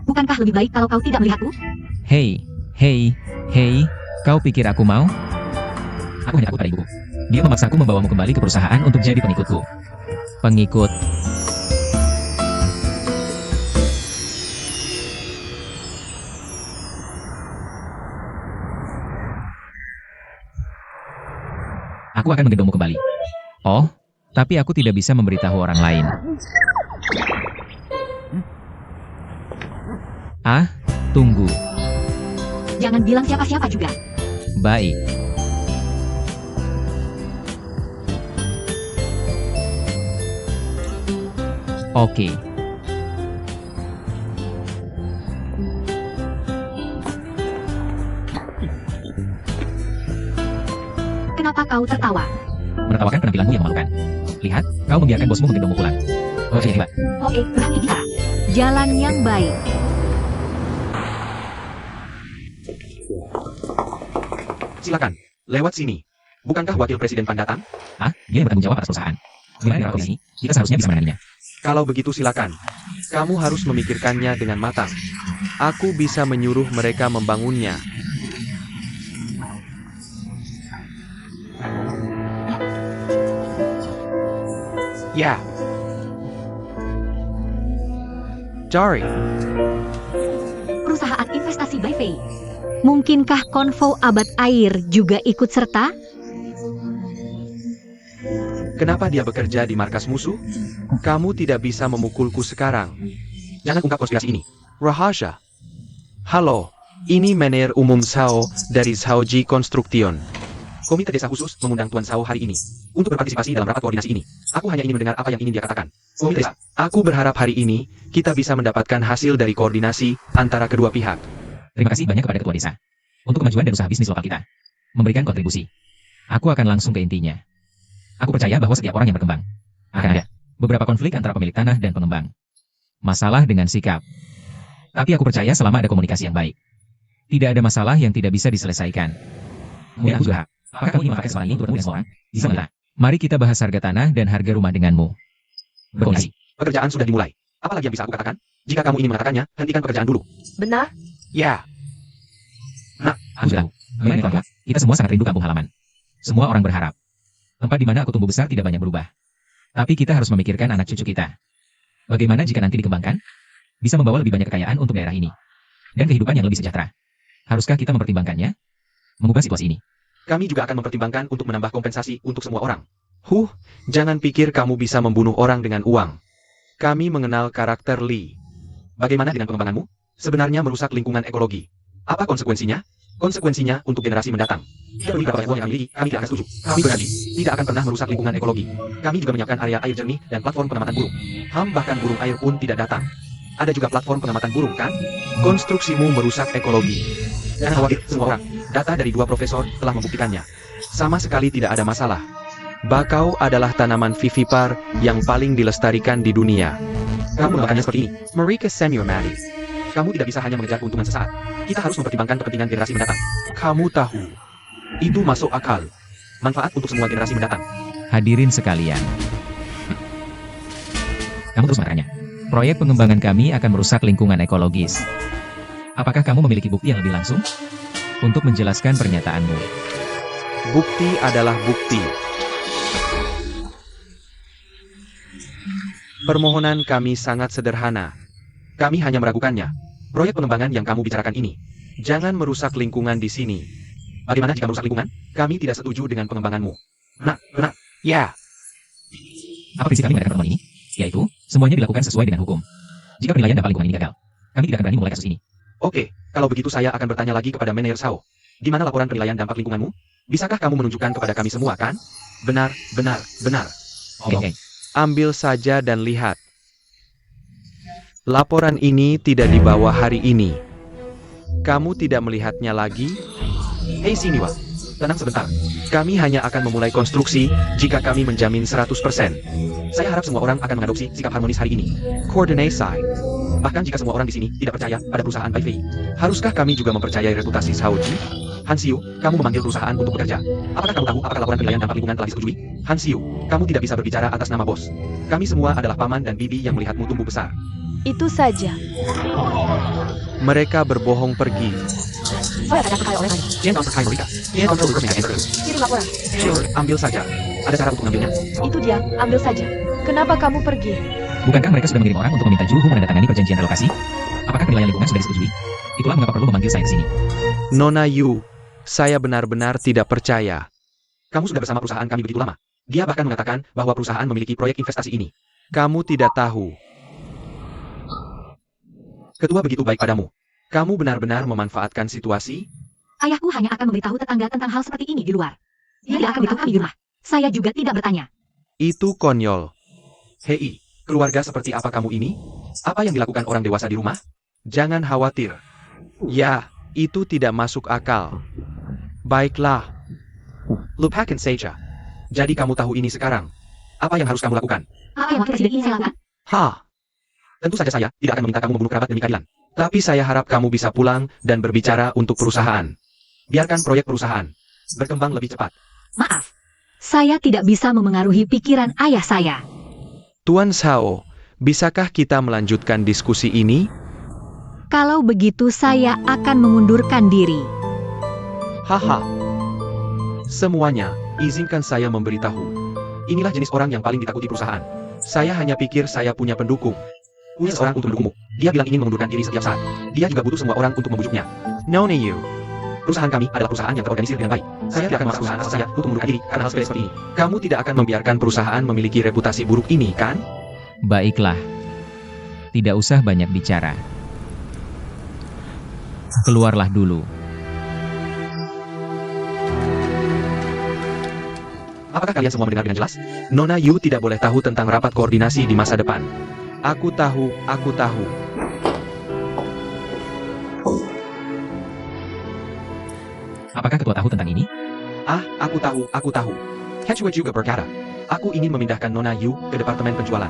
Bukankah lebih baik kalau kau tidak melihatku? Hei, kau pikir aku mau? Aku hanya takut pada ibuku. Dia memaksaku membawamu kembali ke perusahaan untuk jadi pengikutku. Pengikut. Aku akan menggendongmu kembali. Oh, tapi aku tidak bisa memberitahu orang lain. Tunggu. Jangan bilang siapa-siapa juga. Baik. Oke. Kenapa kau tertawa? Menertawakan penampilanmu yang memalukan. Lihat, kau membiarkan bosmu menggendongmu pulang. Oh, hebat. Oke, berani bicara. Jalan yang baik. Silakan, lewat sini. Bukankah wakil presiden Pan datang? Dia yang bertanggung jawab atas perusahaan. Gimana dengan kondisi? Kita seharusnya bisa menanganinya. Kalau begitu silakan. Kamu harus memikirkannya dengan matang. Aku bisa menyuruh mereka membangunnya. Ya. Dari. Perusahaan investasi by Fei. Mungkinkah konvo abad air juga ikut serta? Kenapa dia bekerja di markas musuh? Kamu tidak bisa memukulku sekarang. Jangan ungkap konspirasi ini. Rahasia. Halo, ini Manajer Umum Sao dari Saoji Construction. Komite Desa Khusus mengundang Tuan Sao hari ini untuk berpartisipasi dalam rapat koordinasi ini. Aku hanya ingin mendengar apa yang ingin dia katakan. Komite Desa, aku berharap hari ini kita bisa mendapatkan hasil dari koordinasi antara kedua pihak. Terima kasih banyak kepada Ketua Desa untuk kemajuan dan usaha bisnis lokal kita. Memberikan kontribusi. Aku akan langsung ke intinya. Aku percaya bahwa setiap orang yang berkembang akan ada beberapa konflik antara pemilik tanah dan pengembang. Masalah dengan sikap. Tapi aku percaya selama ada komunikasi yang baik, tidak ada masalah yang tidak bisa diselesaikan. Kemudian aku juga, apakah kamu ingin memakai kesempatan ini untuk bertemu dengan seorang? Bisa mengira. Mari kita bahas harga tanah dan harga rumah denganmu. Berkomunikasi. Pekerjaan sudah dimulai. Apalagi yang bisa aku katakan? Jika kamu ingin mengatakannya, hentikan pekerjaan dulu. Benar? Ya. Aku sudah tahu. Bagaimana dengan keluarga? Kita semua sangat rindu kampung halaman. Semua orang berharap. Tempat di mana aku tumbuh besar tidak banyak berubah. Tapi kita harus memikirkan anak cucu kita. Bagaimana jika nanti dikembangkan? Bisa membawa lebih banyak kekayaan untuk daerah ini. Dan kehidupan yang lebih sejahtera. Haruskah kita mempertimbangkannya? Mengubah situasi ini. Kami juga akan mempertimbangkan untuk menambah kompensasi untuk semua orang. Jangan pikir kamu bisa membunuh orang dengan uang. Kami mengenal karakter Lee. Bagaimana dengan pengembanganmu? Sebenarnya merusak lingkungan ekologi. Apa konsekuensinya? Konsekuensinya untuk generasi mendatang. Tidak peduli berapa banyak uang yang kami miliki, kami tidak akan setuju. Kami berjanji, tidak akan pernah merusak lingkungan ekologi. Kami juga menyiapkan area air jernih dan platform pengamatan burung. Bahkan burung air pun tidak datang. Ada juga platform pengamatan burung, kan? Konstruksimu merusak ekologi. Jangan khawatir, semua orang. Data dari 2 profesor telah membuktikannya. Sama sekali tidak ada masalah. Bakau adalah tanaman vivipar yang paling dilestarikan di dunia. Kamu mengatakannya seperti ini. Mereka semi-mati. Kamu tidak bisa hanya mengejar keuntungan sesaat. Kita harus mempertimbangkan kepentingan generasi mendatang. Kamu tahu. Itu masuk akal. Manfaat untuk semua generasi mendatang. Hadirin sekalian. Kamu terus makanya. Proyek pengembangan kami akan merusak lingkungan ekologis. Apakah kamu memiliki bukti yang lebih langsung? Untuk menjelaskan pernyataanmu. Bukti adalah bukti. Permohonan kami sangat sederhana. Kami hanya meragukannya. Proyek pengembangan yang kamu bicarakan ini. Jangan merusak lingkungan di sini. Bagaimana jika merusak lingkungan? Kami tidak setuju dengan pengembanganmu. Nah, ya. Apa prinsip kami mengadakan pertemuan ini? Yaitu, semuanya dilakukan sesuai dengan hukum. Jika penilaian dampak lingkungan ini gagal, kami tidak akan berani memulai kasus ini. Oke, kalau begitu saya akan bertanya lagi kepada Manajer Sao. Di mana laporan penilaian dampak lingkunganmu? Bisakah kamu menunjukkan kepada kami semua, kan? Benar. Oke. Ambil saja dan lihat. Laporan ini tidak dibawa hari ini. Kamu tidak melihatnya lagi? Hei Siniwa, tenang sebentar. Kami hanya akan memulai konstruksi jika kami menjamin 100%. Saya harap semua orang akan mengadopsi sikap harmonis hari ini. Koordinasi. Bahkan jika semua orang di sini tidak percaya pada perusahaan Baifei, haruskah kami juga mempercayai reputasi Shaoji? Hansiu, kamu memanggil perusahaan untuk bekerja. Apakah kamu tahu apakah laporan penilaian dampak lingkungan telah disetujui? Hansiu, kamu tidak bisa berbicara atas nama bos. Kami semua adalah paman dan bibi yang melihatmu tumbuh besar. Itu saja. Mereka berbohong pergi. Saya akan percaya oleh kalian. Kian kau terkait mereka. Kian kau terlalu bermain. Kirim laporan. Sure, ambil saja. Ada cara untuk mengambilnya. Itu dia, ambil saja. Kenapa kamu pergi? Bukankah mereka sudah mengirim orang untuk meminta Juhu menandatangani perjanjian relokasi? Apakah penilaian lingkungan sudah disetujui? Itulah mengapa perlu memanggil saya ke sini. Nona Yu, saya benar-benar tidak percaya. Kamu sudah bersama perusahaan kami begitu lama. Dia bahkan mengatakan bahwa perusahaan memiliki proyek investasi ini. Kamu tidak tahu. Ketua begitu baik padamu. Kamu benar-benar memanfaatkan situasi? Ayahku hanya akan memberitahu tetangga tentang hal seperti ini di luar. Dia tidak akan beritahu kami di rumah. Saya juga tidak bertanya. Itu konyol. Hei, keluarga seperti apa kamu ini? Apa yang dilakukan orang dewasa di rumah? Jangan khawatir. Ya, itu tidak masuk akal. Baiklah. Lupakan saja. Jadi kamu tahu ini sekarang. Apa yang harus kamu lakukan? Apa yang wakil presiden ini saya lakukan? Tentu saja saya tidak akan meminta kamu membunuh kerabat demi keadilan. Tapi saya harap kamu bisa pulang dan berbicara untuk perusahaan. Biarkan proyek perusahaan berkembang lebih cepat. Maaf. Saya tidak bisa memengaruhi pikiran ayah saya. Tuan Sao, bisakah kita melanjutkan diskusi ini? Kalau begitu saya akan mengundurkan diri. Haha. Semuanya, izinkan saya memberitahu. Inilah jenis orang yang paling ditakuti perusahaan. Saya hanya pikir saya punya pendukung. Punya seorang untuk mendukungmu. Dia bilang ingin mengundurkan diri setiap saat. Dia juga butuh semua orang untuk membujuknya. Nona Yu. Perusahaan kami adalah perusahaan yang terorganisir dengan baik. Saya tidak akan memaksa perusahaan asal saya untuk mengundurkan diri karena hal sepele seperti ini. Kamu tidak akan membiarkan perusahaan memiliki reputasi buruk ini, kan? Baiklah. Tidak usah banyak bicara. Keluarlah dulu. Apakah kalian semua mendengar dengan jelas? Nona Yu tidak boleh tahu tentang rapat koordinasi di masa depan. Aku tahu. Apakah ketua tahu tentang ini? Aku tahu. Ketua juga berkata, aku ingin memindahkan Nona Yu ke departemen penjualan.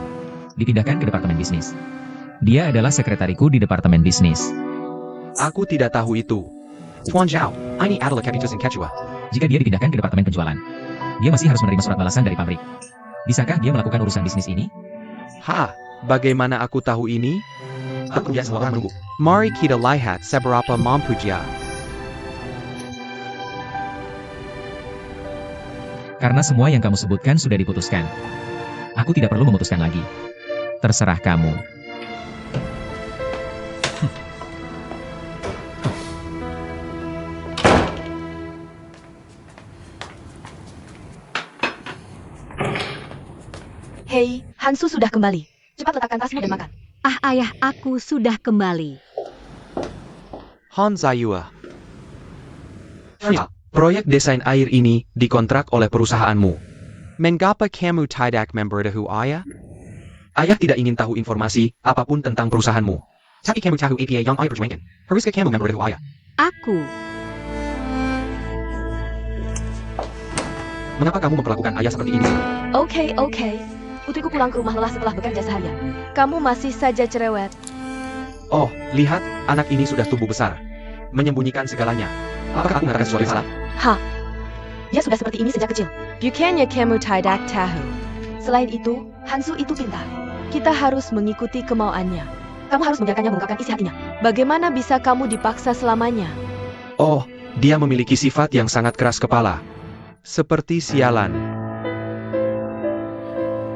Dipindahkan ke departemen bisnis. Dia adalah sekretariku di departemen bisnis. Aku tidak tahu itu. Tuan Zhao, ini adalah kapitasin Ketua. Jika dia dipindahkan ke departemen penjualan, dia masih harus menerima surat balasan dari pabrik. Bisakah dia melakukan urusan bisnis ini? Bagaimana aku tahu ini? Kemudian semua orang menunggu. Mari kita lihat seberapa mampunya. Karena semua yang kamu sebutkan sudah diputuskan. Aku tidak perlu memutuskan lagi. Terserah kamu. Hei, Hansu sudah kembali. Cepat letakkan tasmu dan makan. Ayah, aku sudah kembali. Han Zayua. Proyek desain air ini dikontrak oleh perusahaanmu. Mengapa kamu tidak memberitahu ayah? Ayah tidak ingin tahu informasi apapun tentang perusahaanmu. Tapi kamu tahu APA yang ayah perjuangkan. Haruskah kamu memberitahu ayah? Aku. Mengapa kamu memperlakukan ayah seperti ini? Oke. Putriku pulang ke rumah lelah setelah bekerja seharian. Kamu masih saja cerewet. Oh, lihat, anak ini sudah tumbuh besar. Menyembunyikan segalanya. Apakah aku mengatakan sesuatu yang salah? Dia sudah seperti ini sejak kecil. Bukannya kamu tidak tahu. Selain itu, Hansu itu pintar. Kita harus mengikuti kemauannya. Kamu harus membiarkannya mengungkapkan isi hatinya. Bagaimana bisa kamu dipaksa selamanya? Oh, dia memiliki sifat yang sangat keras kepala. Seperti sialan.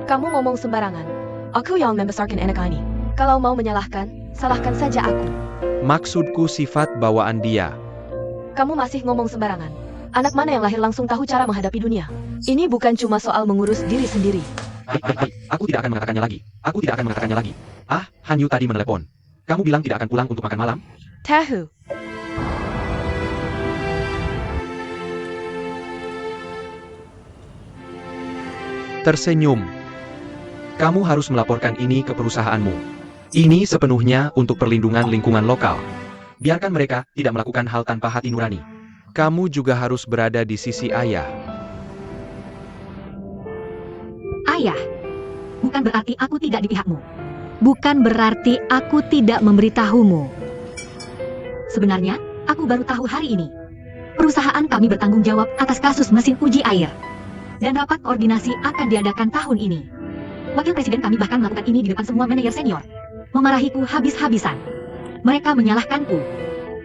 Kamu ngomong sembarangan. Aku yang membesarkan anak ini. Kalau mau menyalahkan, salahkan saja aku. Maksudku sifat bawaan dia. Kamu masih ngomong sembarangan. Anak mana yang lahir langsung tahu cara menghadapi dunia? Ini bukan cuma soal mengurus diri sendiri. Hai, aku tidak akan mengatakannya lagi. Aku tidak akan mengatakannya lagi. Ah, Hanyu tadi menelepon. Kamu bilang tidak akan pulang untuk makan malam? Tahu. Tersenyum. Kamu harus melaporkan ini ke perusahaanmu. Ini sepenuhnya untuk perlindungan lingkungan lokal. Biarkan mereka tidak melakukan hal tanpa hati nurani. Kamu juga harus berada di sisi ayah. Ayah, bukan berarti aku tidak di pihakmu. Bukan berarti aku tidak memberitahumu. Sebenarnya, aku baru tahu hari ini. Perusahaan kami bertanggung jawab atas kasus mesin uji air. Dan rapat koordinasi akan diadakan tahun ini. Wakil presiden kami bahkan melakukan ini di depan semua manajer senior. Memarahiku habis-habisan. Mereka menyalahkanku.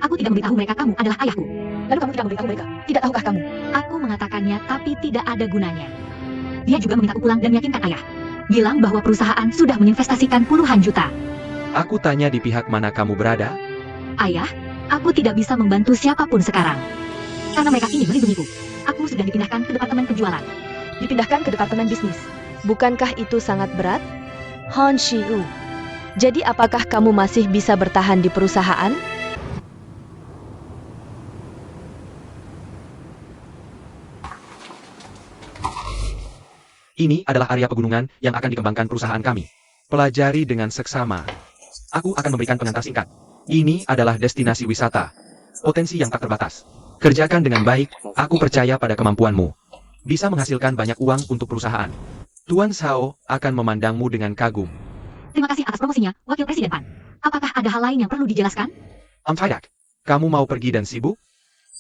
Aku tidak memberitahu mereka kamu adalah ayahku. Lalu kamu tidak memberitahu mereka? Tidak tahukah kamu? Aku mengatakannya tapi tidak ada gunanya. Dia juga memintaku pulang dan meyakinkan ayah. Bilang bahwa perusahaan sudah menginvestasikan puluhan juta. Aku tanya di pihak mana kamu berada? Ayah, aku tidak bisa membantu siapapun sekarang. Karena mereka ingin melindungiku. Aku sudah dipindahkan ke departemen penjualan. Dipindahkan ke departemen bisnis. Bukankah itu sangat berat? Han Shiu. Jadi apakah kamu masih bisa bertahan di perusahaan? Ini adalah area pegunungan yang akan dikembangkan perusahaan kami. Pelajari dengan seksama. Aku akan memberikan pengantar singkat. Ini adalah destinasi wisata. Potensi yang tak terbatas. Kerjakan dengan baik, aku percaya pada kemampuanmu. Bisa menghasilkan banyak uang untuk perusahaan. Tuan Sao akan memandangmu dengan kagum. Terima kasih atas promosinya, Wakil Presiden Pan. Apakah ada hal lain yang perlu dijelaskan? Tidak. Kamu mau pergi dan sibuk?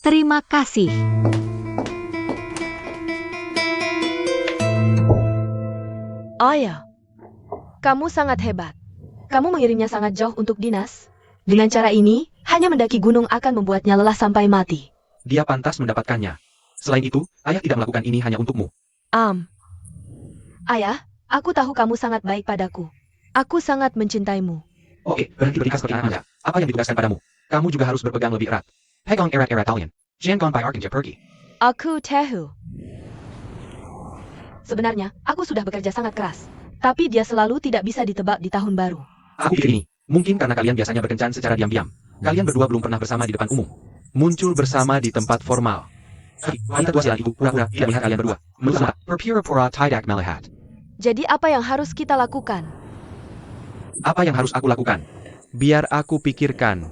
Terima kasih. Ayah, kamu sangat hebat. Kamu mengirimnya sangat jauh untuk dinas. Dengan cara ini, hanya mendaki gunung akan membuatnya lelah sampai mati. Dia pantas mendapatkannya. Selain itu, ayah tidak melakukan ini hanya untukmu. Ayah, aku tahu kamu sangat baik padaku. Aku sangat mencintaimu. Oke, berhenti bertingkah seperti anak Anda. Apa yang ditugaskan padamu? Kamu juga harus berpegang lebih erat. Pegang erat-erat kalian. Jangan by arkin pergi. Aku tahu. Sebenarnya, aku sudah bekerja sangat keras. Tapi dia selalu tidak bisa ditebak di tahun baru. Aku pikir ini, mungkin karena kalian biasanya berkencan secara diam-diam. Kalian berdua belum pernah bersama di depan umum. Muncul bersama di tempat formal. Wanita tua sialan itu pura-pura tidak melihat kalian berdua. Menurut berpura-pura tidak melihat. Jadi apa yang harus kita lakukan? Apa yang harus aku lakukan? Biar aku pikirkan.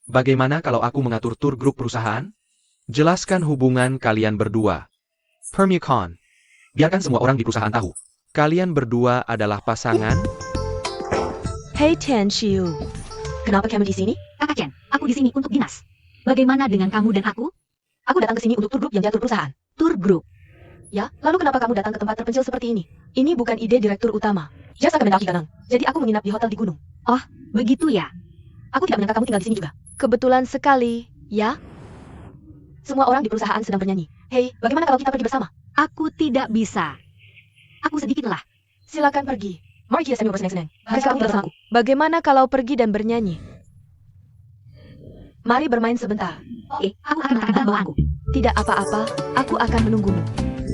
Bagaimana kalau aku mengatur tur grup perusahaan? Jelaskan hubungan kalian berdua. Permukon. Biarkan semua orang di perusahaan tahu. Kalian berdua adalah pasangan. Hei Tian Shiu. Kenapa kamu di sini? Kakak Chen, aku di sini untuk dinas. Bagaimana dengan kamu dan aku? Aku datang ke sini untuk tur grup yang jatuh perusahaan. Tur grup. Ya, lalu kenapa kamu datang ke tempat terpencil seperti ini? Ini bukan ide direktur utama. Jasa mendaki ganang. Jadi aku menginap di hotel di gunung. Oh, begitu ya. Aku tidak menyangka kamu tinggal di sini juga. Kebetulan sekali, ya? Semua orang di perusahaan sedang bernyanyi. Hei, bagaimana kalau kita pergi bersama? Aku tidak bisa. Aku sedikit lelah. Silakan pergi. Mari kita sambil bersenang-senang. Hari sekarang tinggal bersamaku. Bagaimana kalau pergi dan bernyanyi? Mari bermain sebentar. Oke, aku akan mengatakan bawaanku. Tidak apa-apa, aku akan menunggumu.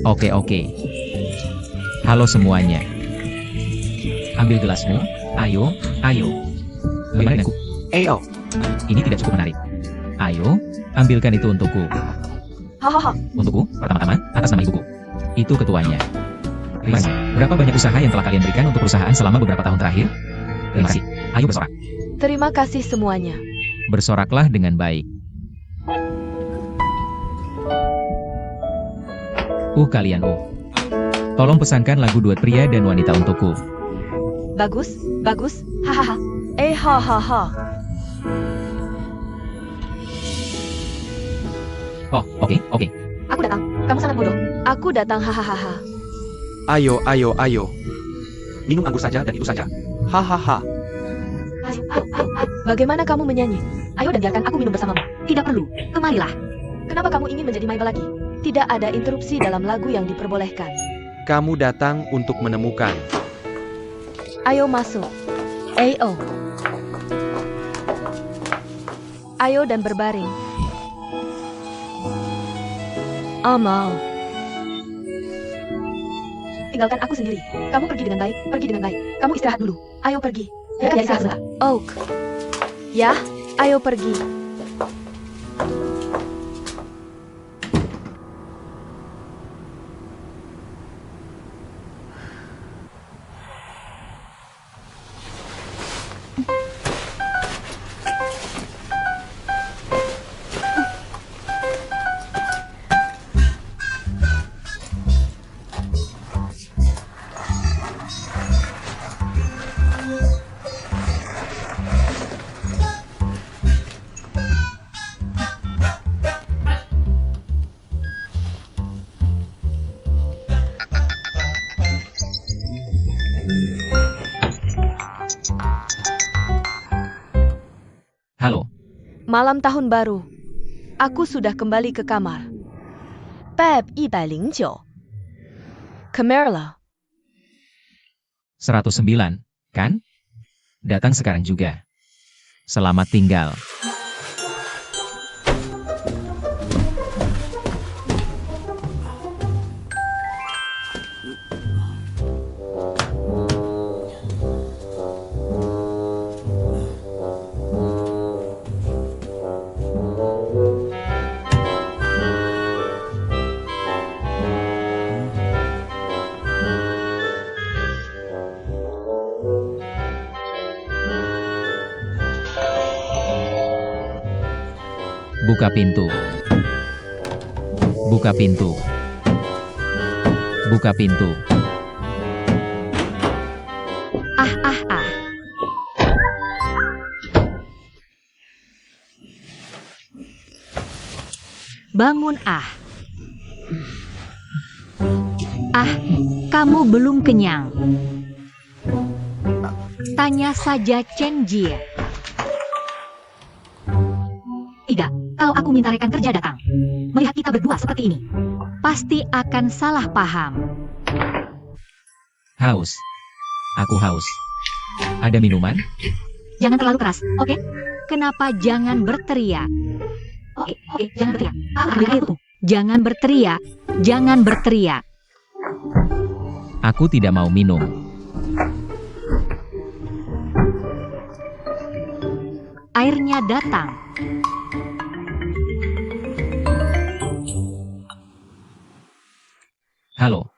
Oke. Halo semuanya. Ambil gelasmu. Ayo. Bagaimana denganku? Ayo. Ini tidak cukup menarik. Ayo, ambilkan itu untukku. Hahaha. Untukku, pertama-tama, atas nama ibuku. Itu ketuanya. Terima kasih. Berapa banyak usaha yang telah kalian berikan untuk perusahaan selama beberapa tahun terakhir? Terima kasih. Ayo bersorak. Terima kasih semuanya. Bersoraklah dengan baik. Kalian. Tolong pesankan lagu duet pria dan wanita untukku. Bagus. Hahaha. Hahaha. Oh, oke. Aku datang. Kamu sangat bodoh. Aku datang hahaha. Ayo. Minum anggur saja dan itu saja. Hahaha. Bagaimana kamu menyanyi? Ayo dan biarkan aku minum bersamamu. Tidak perlu, kemarilah. Kenapa kamu ingin menjadi Mabel lagi? Tidak ada interupsi dalam lagu yang diperbolehkan. Kamu datang untuk menemukan. Ayo masuk. Ayo. Ayo dan berbaring. Amal. Tinggalkan aku sendiri. Kamu pergi dengan baik, pergi dengan baik. Kamu istirahat dulu. Ayo pergi. Ya, istirahat sebentar. Oak. Ya, ayo pergi. Halo, Malam tahun baru. Aku sudah kembali ke kamar. Bab 109. Camerla. 109, kan? Datang sekarang juga. Selamat tinggal. Buka pintu. Buka pintu. Buka pintu. Ah. Bangun, Ah. Ah, kamu belum kenyang. Tanya saja Chen Jie. Tidak, kalau aku minta rekan kerja datang. Melihat kita berdua seperti ini, pasti akan salah paham. Haus. Aku haus. Ada minuman? Jangan terlalu keras, oke? Kenapa jangan berteriak? Oke, jangan berteriak. Ambil air ungu. Jangan berteriak, jangan berteriak. Aku tidak mau minum. Airnya datang. Halo,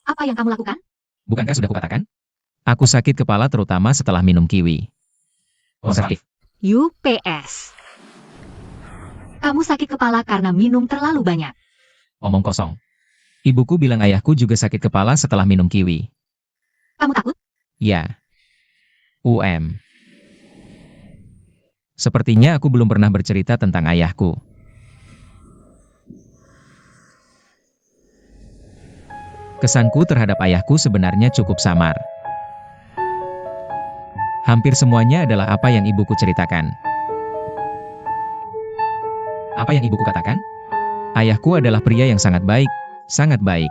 Apa yang kamu lakukan? bukankah sudah kukatakan? Aku sakit kepala terutama setelah minum kiwi. Konservatif. UPS. Kamu sakit kepala karena minum terlalu banyak. Omong kosong. Ibuku bilang ayahku juga sakit kepala setelah minum kiwi. Kamu takut? Ya. Sepertinya aku belum pernah bercerita tentang ayahku. Kesanku terhadap ayahku sebenarnya cukup samar. Hampir semuanya adalah apa yang ibuku ceritakan. Apa yang ibuku katakan? Ayahku adalah pria yang sangat baik, sangat baik.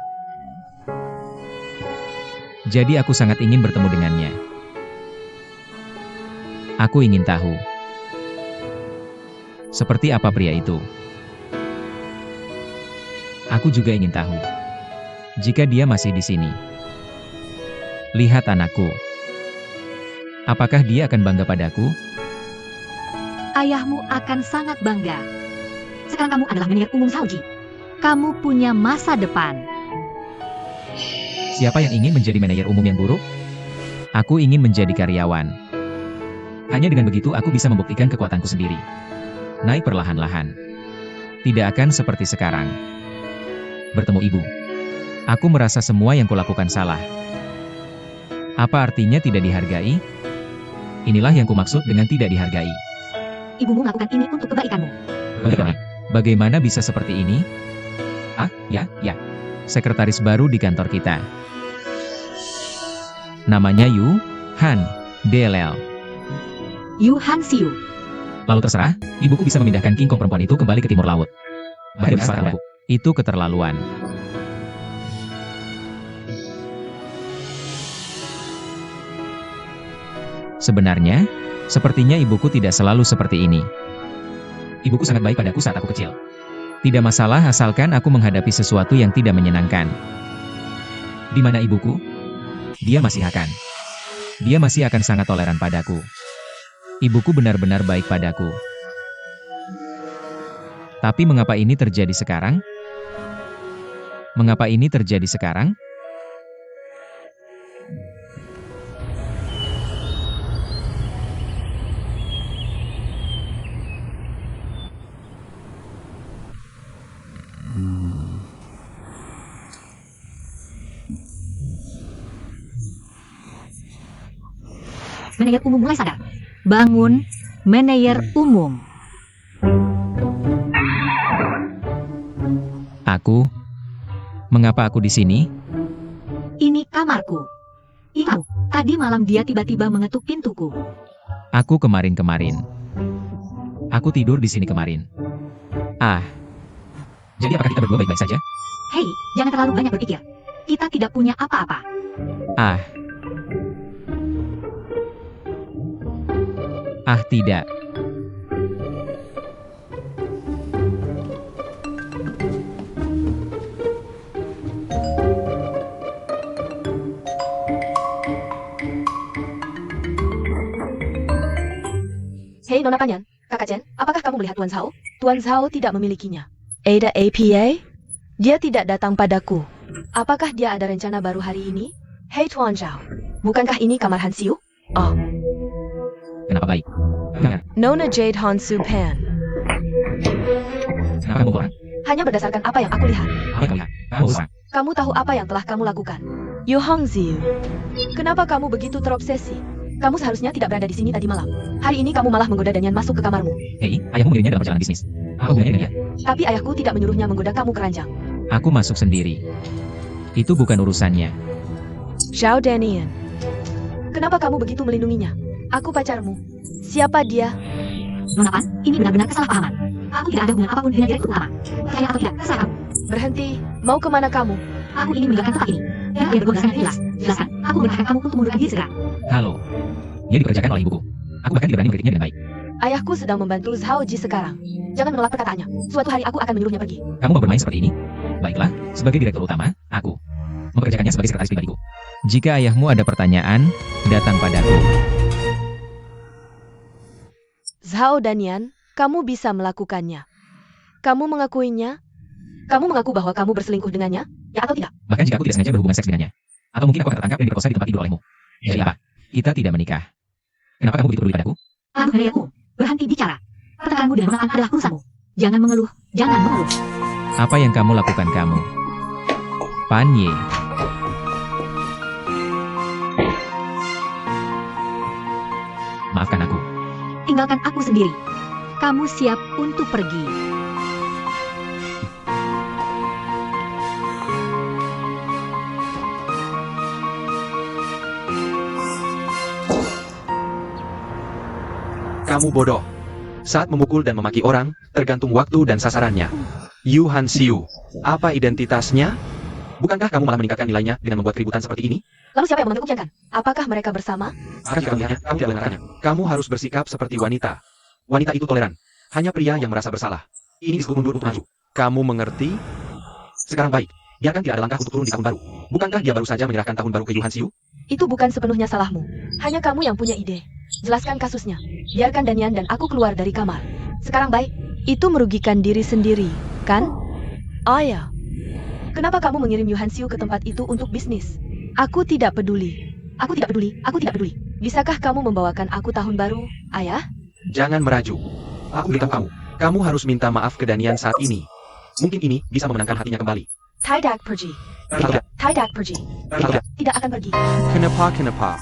Jadi aku sangat ingin bertemu dengannya. Aku ingin tahu. Seperti apa pria itu? Aku juga ingin tahu. Jika dia masih di sini. Lihat anakku. Apakah dia akan bangga padaku? Ayahmu akan sangat bangga. Sekarang kamu adalah manajer umum Saoji. Kamu punya masa depan. Siapa yang ingin menjadi manajer umum yang buruk? Aku ingin menjadi karyawan. Hanya dengan begitu aku bisa membuktikan kekuatanku sendiri. Naik perlahan-lahan. Tidak akan seperti sekarang. Bertemu ibu. Aku merasa semua yang kulakukan salah. Apa artinya tidak dihargai? Inilah yang kumaksud dengan tidak dihargai. Ibumu melakukan ini untuk kebaikanmu. Bagaimana bisa seperti ini? Ah, ya. Sekretaris baru di kantor kita. Namanya Yu Han. Delel. Yu Han Siu. Lalu terserah, ibuku bisa memindahkan King Kong perempuan itu kembali ke timur laut. Bahkan kesalahan aku. Itu keterlaluan. Sebenarnya, sepertinya ibuku tidak selalu seperti ini. Ibuku sangat baik padaku saat aku kecil. Tidak masalah asalkan aku menghadapi sesuatu yang tidak menyenangkan. Di mana ibuku? Dia masih akan sangat toleran padaku. Ibuku benar-benar baik padaku. Tapi mengapa ini terjadi sekarang? Mengapa ini terjadi sekarang? Manajer umum mulai sadar. Bangun, manajer umum. Mengapa aku di sini? Ini kamarku. Tahu, tadi malam dia tiba-tiba mengetuk pintuku. Aku kemarin. Aku tidur di sini kemarin. Jadi apakah kita berdua baik-baik saja? Hei, jangan terlalu banyak berpikir. Kita tidak punya apa-apa. Tidak. Hei Nona Panyan, Kakak Chen, apakah kamu melihat Tuan Zhao? Tuan Zhao tidak memilikinya. Ada APA? Dia tidak datang padaku. Apakah dia ada rencana baru hari ini? Hei Tuan Zhao, bukankah ini kamar Han Siu? Oh, Kenapa baik? Nona Jade Han Su Pan. Kenapa kamu orang? Hanya berdasarkan apa yang aku lihat. Apa yang kamu lihat? Kamu orang. Kamu tahu apa yang telah kamu lakukan? Yu Hongziu, kenapa kamu begitu terobsesi? Kamu seharusnya tidak berada di sini tadi malam. Hari ini kamu malah menggoda Danyan masuk ke kamarmu. Hei, ayahmu mengirimnya dalam perjalanan bisnis. Apa hubungannya dengan dia? Tapi ayahku tidak menyuruhnya menggoda kamu keranjang. Aku masuk sendiri. Itu bukan urusannya. Zhao Danian, kenapa kamu begitu melindunginya? Aku pacarmu. Siapa dia? Nona Pan, ini benar-benar kesalahpahaman. Aku tidak ada hubungan apapun dengan direktur utama. Percaya atau tidak, terserah kamu. Berhenti. Mau kemana kamu? Aku ingin meninggalkan tempat ini. Dan kalian berdua sangat jelas. Jelaskan. Aku memerintahkan kamu untuk mundurkan diri segera. Halo. Dia dipekerjakan oleh ibuku. Aku bahkan tidak berani mengkritiknya dengan baik. Ayahku sedang membantu Zhao Ji sekarang. Jangan menolak perkataannya. Suatu hari aku akan menyuruhnya pergi. Kamu mau bermain seperti ini? Baiklah, sebagai direktur utama, aku mempekerjakannya sebagai sekretaris pribadiku. Jika ayahmu ada pertanyaan, datang padaku. Zhao Danian, kamu bisa melakukannya. Kamu mengakuinya? Kamu mengaku bahwa kamu berselingkuh dengannya? Ya atau tidak? Bahkan jika aku tidak sengaja berhubungan seks dengannya. Atau mungkin aku akan tertangkap dan diperkosa di tempat tidur olehmu. Jadi apa? Kita tidak menikah. Kenapa kamu begitu peduli padaku? Aduh, manajerku. Berhenti bicara. Pertengkaranmu dengan Nona Pan adalah urusanmu. Jangan mengeluh. Jangan mengeluh. Apa yang kamu lakukan kamu? Panye. Maafkan aku. Tinggalkan aku sendiri. Kamu siap untuk pergi. Kamu bodoh. Saat memukul dan memaki orang, tergantung waktu dan sasarannya. Yu Han Siu, apa identitasnya? Bukankah kamu malah meningkatkan nilainya dengan membuat keributan seperti ini? Lalu siapa yang menentukan jangan? Apakah mereka bersama? Jika kamu melihatnya, kamu tidak mendengarkannya. Kamu harus bersikap seperti wanita. Wanita itu toleran. Hanya pria yang merasa bersalah. Ini disebut mundur untuk maju. Kamu mengerti? Sekarang baik. Biarkan tidak ada langkah untuk turun di tahun baru. Bukankah dia baru saja menyerahkan tahun baru ke Yu Han Siu? Itu bukan sepenuhnya salahmu. Hanya kamu yang punya ide. Jelaskan kasusnya. Biarkan Danyan dan aku keluar dari kamar. Sekarang baik. Itu merugikan diri sendiri, kan? Oh ya. Kenapa kamu mengirim Yu Han Siu ke tempat itu untuk bisnis? Aku tidak peduli. Aku tidak peduli. Aku tidak peduli. Bisakah kamu membawakan aku tahun baru, ayah? Jangan merajuk. Aku beritahu kamu. Kamu harus minta maaf ke Danyan saat ini. Mungkin ini bisa memenangkan hatinya kembali. Tidak pergi. Tidak pergi. Tidak akan pergi. Kenapa?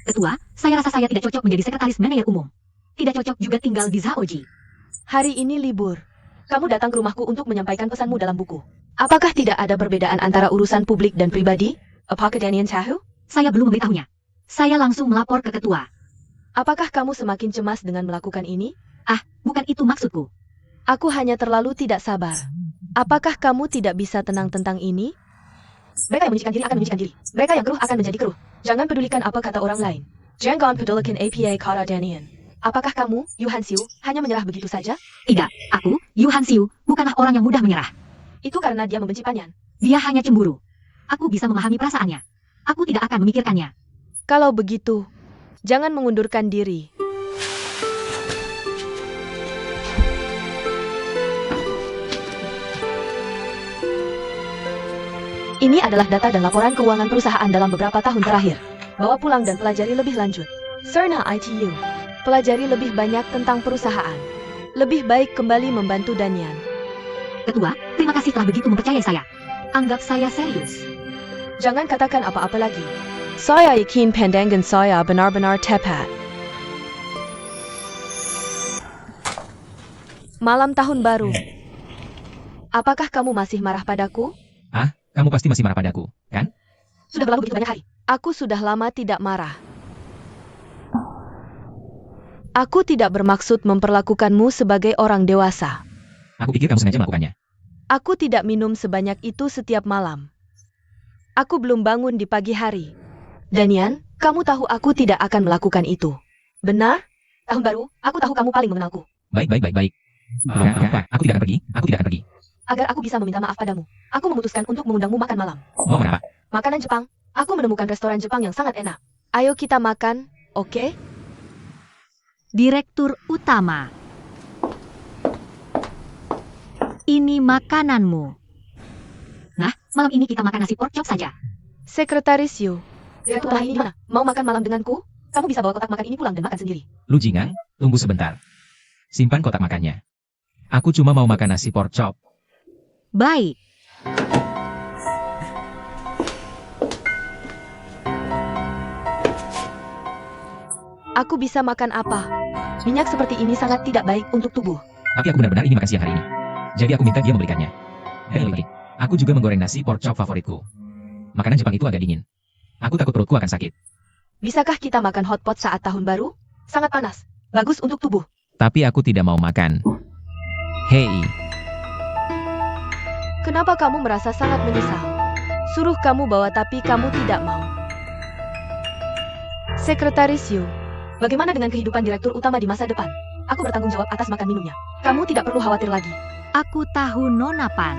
Ketua, saya rasa saya tidak cocok menjadi sekretaris manajer umum. Tidak cocok juga tinggal di Zhao Ji. Hari ini libur. Kamu datang ke rumahku untuk menyampaikan pesanmu dalam buku. Apakah tidak ada perbedaan antara urusan publik dan pribadi? Apakah Danian tahu? Saya belum memberitahunya. Saya langsung melapor ke ketua. Apakah kamu semakin cemas dengan melakukan ini? Bukan itu maksudku. Aku hanya terlalu tidak sabar. Apakah kamu tidak bisa tenang tentang ini? Mereka yang menyucikan diri akan menyucikan diri. Mereka yang keruh akan menjadi keruh. Jangan pedulikan apa kata orang lain. Jangan pedulikan APA kata Danian. Apakah kamu, Yu Hansiu, hanya menyerah begitu saja? Tidak, aku, Yu Hansiu, bukanlah orang yang mudah menyerah. Itu karena dia membenci Panyan. Dia hanya cemburu. Aku bisa memahami perasaannya. Aku tidak akan memikirkannya. Kalau begitu, jangan mengundurkan diri. Ini adalah data dan laporan keuangan perusahaan dalam beberapa tahun terakhir. Bawa pulang dan pelajari lebih lanjut. Serna ITU. Pelajari lebih banyak tentang perusahaan. Lebih baik kembali membantu Danian. Ketua, terima kasih telah begitu mempercayai saya. Anggap saya serius. Jangan katakan apa-apa lagi. Saya yakin pandangan saya benar-benar tepat. Malam tahun baru. Apakah kamu masih marah padaku? Kamu pasti masih marah padaku, kan? Sudah berlalu begitu banyak hari. Aku sudah lama tidak marah. Aku tidak bermaksud memperlakukanmu sebagai orang dewasa. Aku pikir kamu sengaja melakukannya. Aku tidak minum sebanyak itu setiap malam. Aku belum bangun di pagi hari. Danian, kamu tahu aku tidak akan melakukan itu. Benar? Tahun baru, aku tahu kamu paling mengenalku. Baik. Bukan, aku tidak akan pergi. Aku tidak akan pergi. Agar aku bisa meminta maaf padamu, aku memutuskan untuk mengundangmu makan malam. Mau makan apa? Makanan Jepang. Aku menemukan restoran Jepang yang sangat enak. Ayo kita makan, oke? Direktur Utama. Ini makananmu. Nah, malam ini kita makan nasi pork chop saja. Sekretaris Yu, Direktur Utama ini di mana? Mau makan malam denganku? Kamu bisa bawa kotak makan ini pulang dan makan sendiri. Lu Jingang, tunggu sebentar. Simpan kotak makannya. Aku cuma mau makan nasi pork chop. Baik. aku bisa makan apa? Minyak seperti ini sangat tidak baik untuk tubuh. Tapi aku benar-benar ingin makan siang hari ini. Jadi aku minta dia membelikannya. Dan lebih baik, aku juga menggoreng nasi pork chop favoritku. Makanan Jepang itu agak dingin. Aku takut perutku akan sakit. Bisakah kita makan hotpot saat tahun baru? Sangat panas. Bagus untuk tubuh. Tapi aku tidak mau makan. Hei, Kenapa kamu merasa sangat menyesal? Suruh kamu bawa tapi kamu tidak mau. Sekretaris Yu, Bagaimana dengan kehidupan direktur utama di masa depan? Aku bertanggung jawab atas makan minumnya. Kamu tidak perlu khawatir lagi. Aku tahu Nona Pan.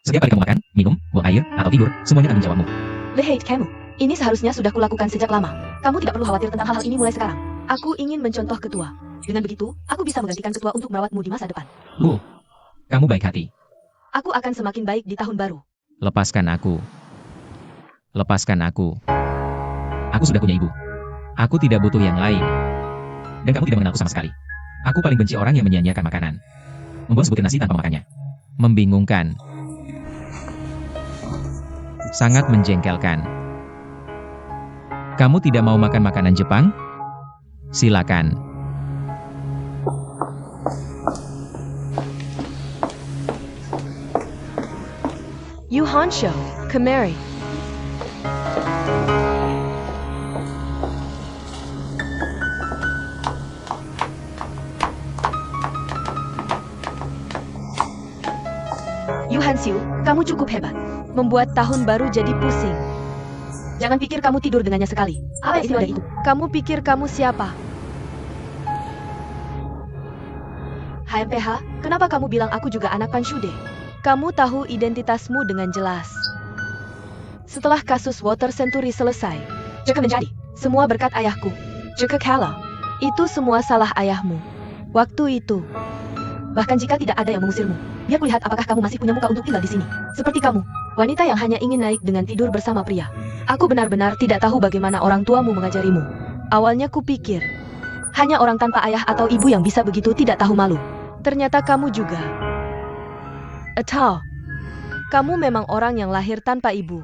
setiap kali kamu makan, minum, buang air, atau tidur, semuanya tanggung jawabmu. Lehate kamu. Ini seharusnya sudah kulakukan sejak lama. Kamu tidak perlu khawatir tentang hal-hal ini mulai sekarang. aku ingin mencontoh ketua. Dengan begitu, aku bisa menggantikan ketua untuk merawatmu di masa depan. Kamu baik hati. Aku akan semakin baik di tahun baru. Lepaskan aku. Lepaskan aku. Aku sudah punya ibu. Aku tidak butuh yang lain. Dan kamu tidak mengenalku sama sekali. Aku paling benci orang yang menyia-nyiakan makanan. Membuang sebutir nasi tanpa makannya. Membingungkan. Sangat menjengkelkan. Kamu tidak mau makan makanan Jepang? Silakan. Yu Hansho, Kamari. Yu Hansiu, kamu cukup hebat. Membuat tahun baru jadi pusing. Jangan pikir kamu tidur dengannya sekali. Apa istilah itu? Kamu pikir kamu siapa? HMPH, kenapa kamu bilang aku juga anak Panshude? Kamu tahu identitasmu dengan jelas. Setelah kasus Water Century selesai, Jika menjadi, semua berkat ayahku. jika kalau, Itu semua salah ayahmu. Waktu itu, bahkan jika tidak ada yang mengusirmu, biar kulihat apakah kamu masih punya muka untuk tinggal di sini. Seperti kamu, wanita yang hanya ingin naik dengan tidur bersama pria. Aku benar-benar tidak tahu bagaimana orang tuamu mengajarimu. awalnya kupikir, Hanya orang tanpa ayah atau ibu yang bisa begitu tidak tahu malu. ternyata kamu juga. Atau, kamu memang orang yang lahir tanpa ibu.